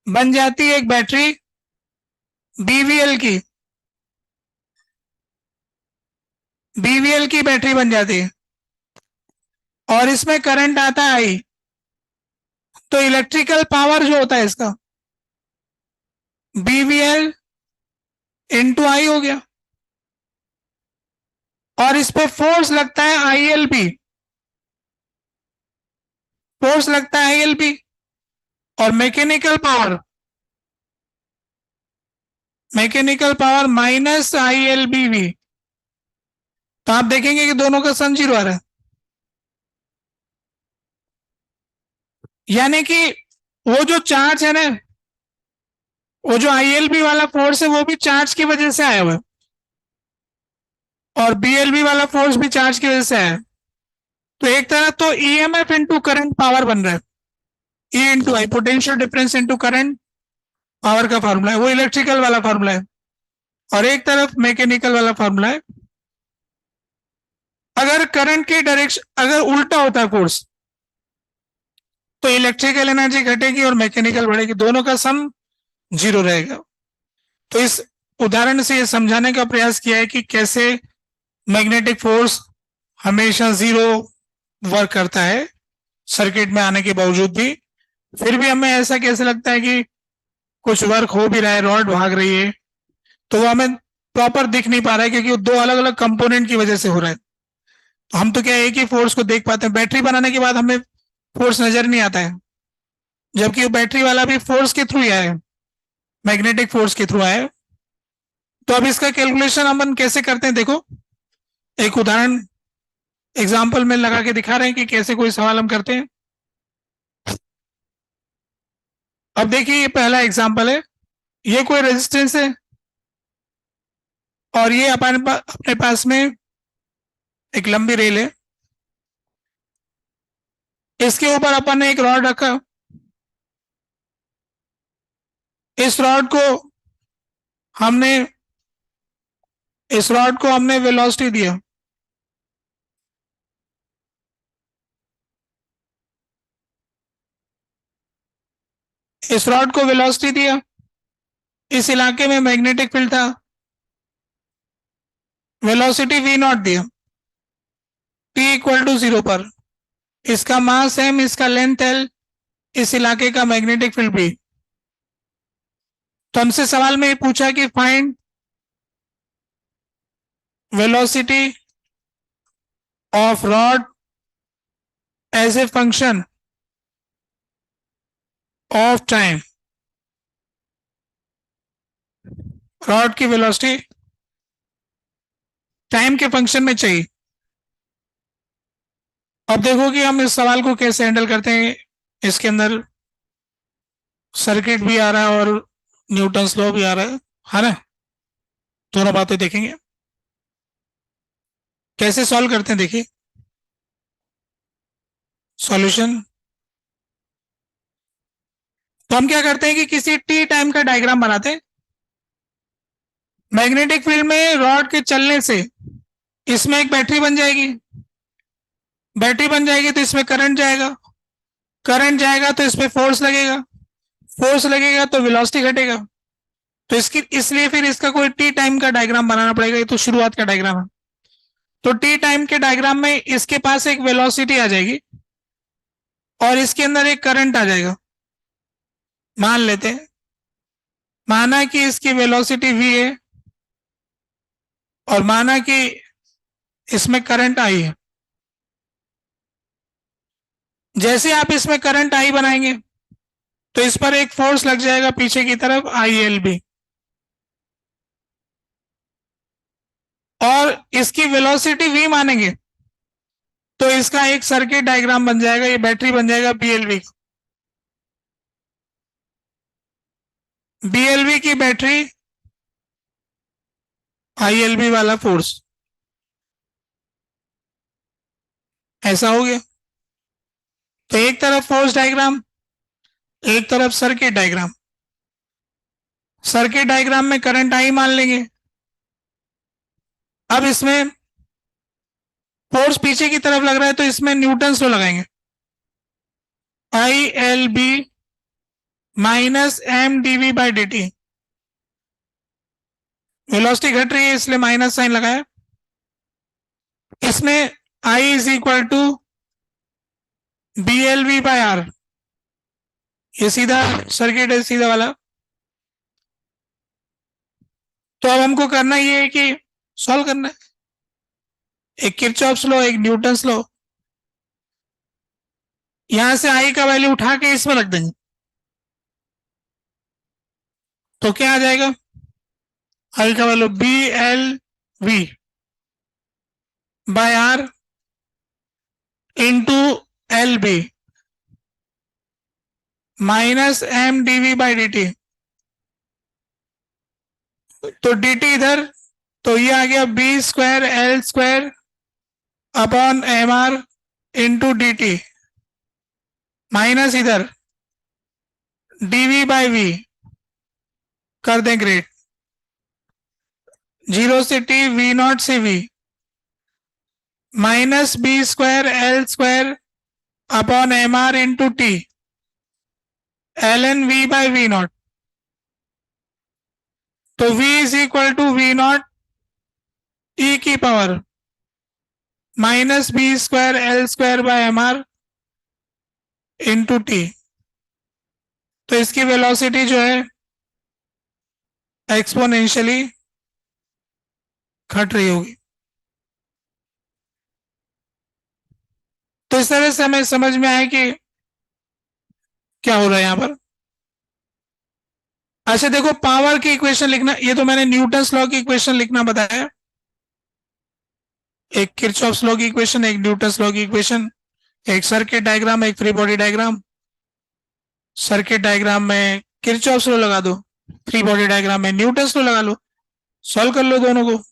बन जाती है एक बैटरी बीवीएल की, बीवीएल की बैटरी बन जाती है और इसमें करंट आता है आई। तो इलेक्ट्रिकल पावर जो होता है इसका बीवीएल इंटू आई हो गया और इस पे फोर्स लगता है आईएलबी, फोर्स लगता है आईएलबी और मैकेनिकल पावर माइनस आईएलबीवी। तो आप देखेंगे कि दोनों का सम जीरो आ रहा है, यानी कि वो जो चार्ज है ना, वो जो आईएलबी वाला फोर्स है वो भी चार्ज की वजह से आया हुआ है और बीएलबी वाला फोर्स भी चार्ज की वजह से आया है। तो एक तरह तो ईएमएफ इंटू करंट पावर बन रहा है, E into I, potential difference into current power का फॉर्मूला है, वो इलेक्ट्रिकल वाला फॉर्मूला है और एक तरफ मैकेनिकल वाला फॉर्मूला है। अगर करंट की डायरेक्शन अगर उल्टा होता है फोर्स तो इलेक्ट्रिकल एनर्जी घटेगी और मैकेनिकल बढ़ेगी, दोनों का सम जीरो रहेगा। तो इस उदाहरण से ये समझाने का प्रयास किया है कि कैसे मैग्नेटिक फोर्स हमेशा जीरो वर्क करता है सर्किट में आने के बावजूद भी। फिर भी हमें ऐसा कैसे लगता है कि कुछ वर्क हो भी रहा है, रॉड भाग रही है, तो वो हमें प्रॉपर दिख नहीं पा रहा है क्योंकि वो दो अलग अलग कंपोनेंट की वजह से हो रहा है। तो हम तो क्या एक ही फोर्स को देख पाते हैं, बैटरी बनाने के बाद हमें फोर्स नजर नहीं आता है, जबकि वो बैटरी वाला भी फोर्स के थ्रू आया है, मैग्नेटिक फोर्स के थ्रू आया है। तो अब इसका कैलकुलेशन हम कैसे करते हैं, देखो एक उदाहरण एग्जाम्पल में लगा के दिखा रहे हैं कि कैसे कोई सवाल हम करते हैं। अब देखिए ये पहला एग्जाम्पल है, ये कोई रेजिस्टेंस है और ये अपने पास में एक लंबी रेल है, इसके ऊपर अपन ने एक रॉड रखा, इस रॉड को हमने वेलोसिटी दिया, इस रॉड को वेलोसिटी दिया, इस इलाके में मैग्नेटिक फील्ड था, वेलोसिटी वी नॉट दिया टी इक्वल टू जीरो पर, इसका मास एम, इसका लेंथ एल, इस इलाके का मैग्नेटिक फील्ड भी। तो हमसे सवाल में ये पूछा कि find velocity of rod as a function of time, rod की वेलोसिटी टाइम के फंक्शन में चाहिए। अब देखो कि हम इस सवाल को कैसे हैंडल करते हैं। इसके अंदर सर्किट भी आ रहा है और न्यूटन्स लॉ भी आ रहा है ना, दोनों बातें देखेंगे कैसे सॉल्व करते हैं। देखिए सॉल्यूशन, तो हम क्या करते हैं कि किसी टी टाइम का डायग्राम बनाते हैं। मैग्नेटिक फील्ड में रॉड के चलने से इसमें एक बैटरी बन जाएगी, बैटरी बन जाएगी तो इसमें करंट जाएगा, करंट जाएगा तो इसमें फोर्स लगेगा, फोर्स लगेगा तो वेलोसिटी घटेगा। तो इसकी इसलिए फिर इसका कोई टी टाइम का डायग्राम बनाना पड़ेगा, ये तो शुरुआत का डायग्राम है। तो टी टाइम के डायग्राम में इसके पास एक वेलोसिटी आ जाएगी और इसके अंदर एक करंट आ जाएगा, मान लेते हैं, माना कि इसकी वेलोसिटी v है और माना कि इसमें करंट आई है। जैसे आप इसमें करंट आई बनाएंगे तो इस पर एक फोर्स लग जाएगा पीछे की तरफ ILB और इसकी वेलोसिटी v मानेंगे तो इसका एक सर्किट डायग्राम बन जाएगा, ये बैटरी बन जाएगा BLV, BLV की बैटरी ILB वाला फोर्स, ऐसा हो गया। तो एक तरफ फोर्स डायग्राम, एक तरफ सर्किट डायग्राम। सर्किट डायग्राम में करंट आई मान लेंगे। अब इसमें फोर्स पीछे की तरफ लग रहा है तो इसमें न्यूटन्स लॉ लगाएंगे, ILB माइनस mdv/dt। वेलोसिटी घट रही है इसलिए माइनस साइन लगाया। इसमें I is equal to BLV/R, ये सीधा सर्किट है, सीधा वाला। तो अब हमको करना ये है कि सॉल्व करना है, एक किरचॉफ्स लॉ, एक न्यूटन्स लॉ। यहां से I का वैल्यू उठा के इसमें रख देंगे तो क्या आ जाएगा, I का value BLV/R into LB minus mdv/dt। तो dt इधर, तो ये आ गया B²L² upon MR into dt minus इधर dv/v कर दें ग्रेड, 0 से t, V0 से V minus B²L² upon MR into t ln V/V0। तो V is equal to V0 e की power minus B²L²/MR into T. तो इसकी वेलोसिटी जो है एक्सपोनेंशियली घट रही होगी। तो इस तरह से हमें समझ में आया कि क्या हो रहा है यहां पर। अच्छा देखो, पावर की इक्वेशन लिखना, ये तो मैंने न्यूटन्स लॉ की इक्वेशन लिखना बताया, एक किरचॉफ्स लॉ की इक्वेशन, एक न्यूटन्स लॉ की इक्वेशन, एक सर्किट डायग्राम, एक free body diagram. Circuit diagram में किरचॉफ्स लॉ लगा दो, फ्री बॉडी डायग्राम में न्यूटन्स लॉ लगा लो, सॉल्व कर लो दोनों को,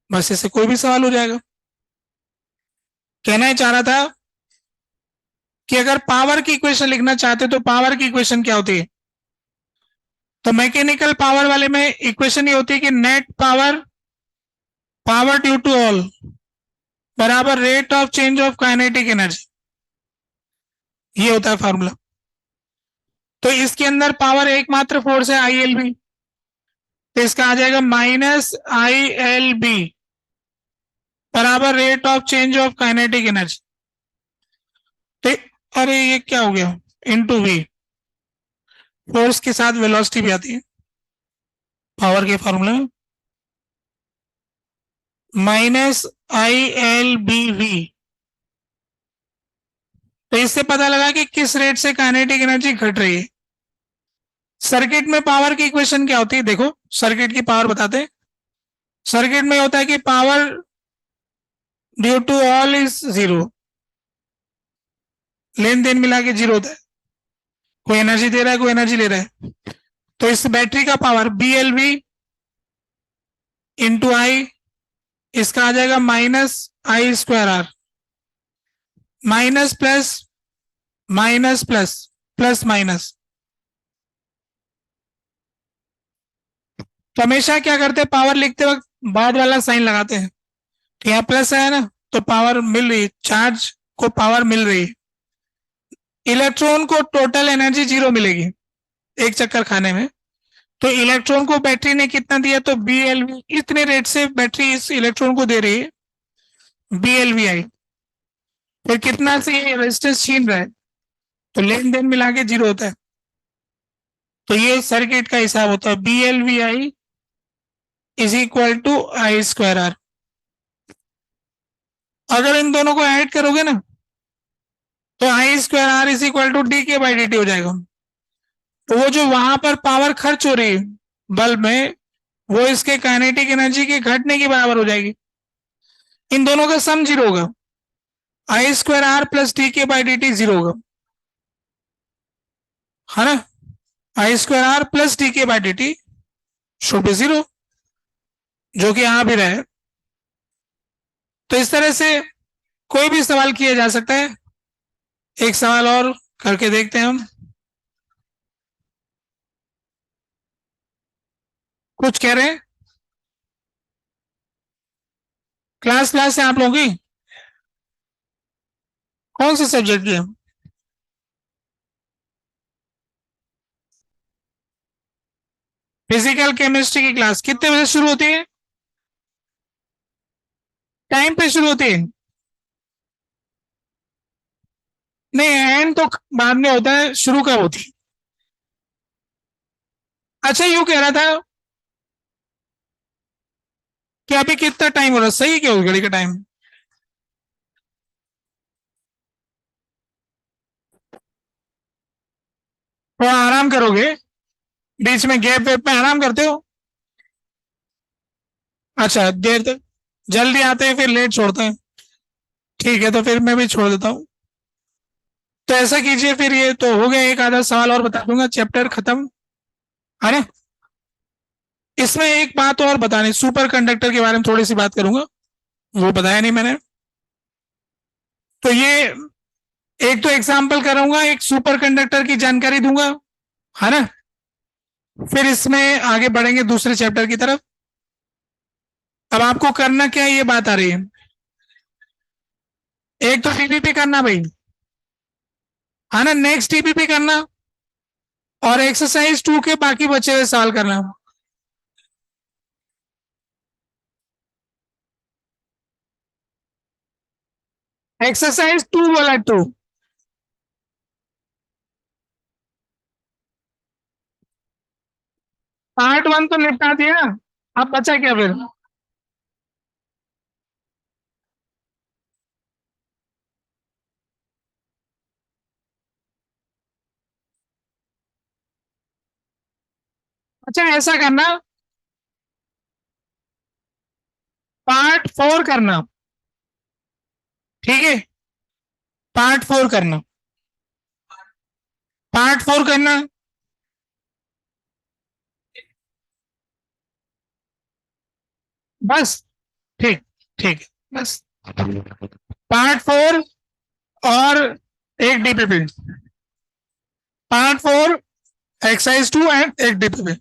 बस इससे कोई भी सवाल हो जाएगा। कहना ही चाह रहा था कि अगर पावर की इक्वेशन लिखना चाहते तो पावर की इक्वेशन क्या होती है, तो मैकेनिकल पावर वाले में इक्वेशन ये होती है कि net power, power due to all बराबर rate of change of kinetic energy, ये होता है फॉर्मूला। तो इसके अंदर पावर एकमात्र फोर्स है ILB, तो इसका आ जाएगा माइनस ILB बराबर rate of change of kinetic energy. तो अरे ये क्या हो गया, इनटू V, फोर्स के साथ वेलोसिटी भी आती है पावर के फॉर्मूले में, माइनस ILBV। तो इससे पता लगा कि किस रेट से काइनेटिक एनर्जी घट रही है। सर्किट में पावर की इक्वेशन क्या होती है, देखो सर्किट की पावर बताते हैं। सर्किट में होता है कि power due to all is 0, लेन देन मिला के 0 होता है, कोई एनर्जी दे रहा है, कोई एनर्जी ले रहा है। तो इस बैटरी का पावर BLV इंटू I, इसका आ जाएगा minus I²R, minus plus minus plus plus minus. तो हमेशा क्या करते हैं, पावर लिखते वक्त बाद वाला साइन लगाते हैं, तो यहाँ प्लस है ना, तो पावर मिल रही है, चार्ज को पावर मिल रही है। इलेक्ट्रॉन को टोटल एनर्जी 0 मिलेगी एक चक्कर खाने में, तो इलेक्ट्रॉन को बैटरी ने कितना दिया, तो BLV, इतने रेट से बैटरी इस इलेक्ट्रॉन को दे रही है BLVI। फिर कितना से ये रेजिस्टेंस छीन रहा है, तो लेन देन मिला के 0 होता है। तो ये सर्किट का हिसाब होता है, BLVI is equal to I²R। अगर इन दोनों को ऐड करोगे ना तो I²R is equal to dk/dt हो जाएगा। तो वो जो वहां पर पावर खर्च हो रही है बल्ब में, वो इसके काइनेटिक एनर्जी के घटने के बराबर हो जाएगी। इन दोनों का सम 0 होगा, I²R प्लस dk/dt 0 होगा, है ना। I²R plus dk/dt should be 0, जो कि यहां भी रहे। तो इस तरह से कोई भी सवाल किया जा सकता है। एक सवाल और करके देखते हैं हम। कुछ कह रहे हैं? क्लास है आप लोगों की? कौन से सब्जेक्ट की? फिजिकल केमिस्ट्री की क्लास कितने बजे शुरू होती है? टाइम पे शुरू होती है? नहीं, एंड तो बाद में होता है, शुरू कब होती है? अच्छा, यूं कह रहा था कि अभी कितना टाइम हो रहा है, सही है क्या उस घड़ी का टाइम? थोड़ा आराम करोगे? बीच में गैप वेप में आराम करते हो? अच्छा, देर तक जल्दी आते हैं फिर लेट छोड़ते हैं। ठीक है, तो फिर मैं भी छोड़ देता हूँ। तो ऐसा कीजिए फिर, ये तो हो गया, एक आधा सवाल और बता दूंगा, चैप्टर खत्म। है ना? इसमें एक बात और बतानी, सुपर कंडक्टर के बारे में थोड़ी सी बात करूंगा, वो बताया नहीं मैंने। तो ये एक तो एग्जाम्पल कराऊंगा, एक सुपर कंडक्टर की जानकारी दूंगा, है ना? फिर इसमें आगे बढ़ेंगे दूसरे चैप्टर की तरफ। अब आपको करना क्या है, ये बात आ रही है। एक तो टीपीपी करना भाई, है ना? नेक्स्ट टीपीपी करना, और एक्सरसाइज 2 के बाकी बचे हुए सवाल करना। एक्सरसाइज 2 बोला, 2। पार्ट 1 तो निपटा दिया, अब बचा क्या फिर? अच्छा, ऐसा करना, पार्ट 4 करना। ठीक है, पार्ट 4 करना, पार्ट 4 करना। बस, ठीक, ठीक है, बस। पार्ट 4 और एक डीपीपी। पार्ट 4 एक्सरसाइज 2 एंड एक डीपीपी।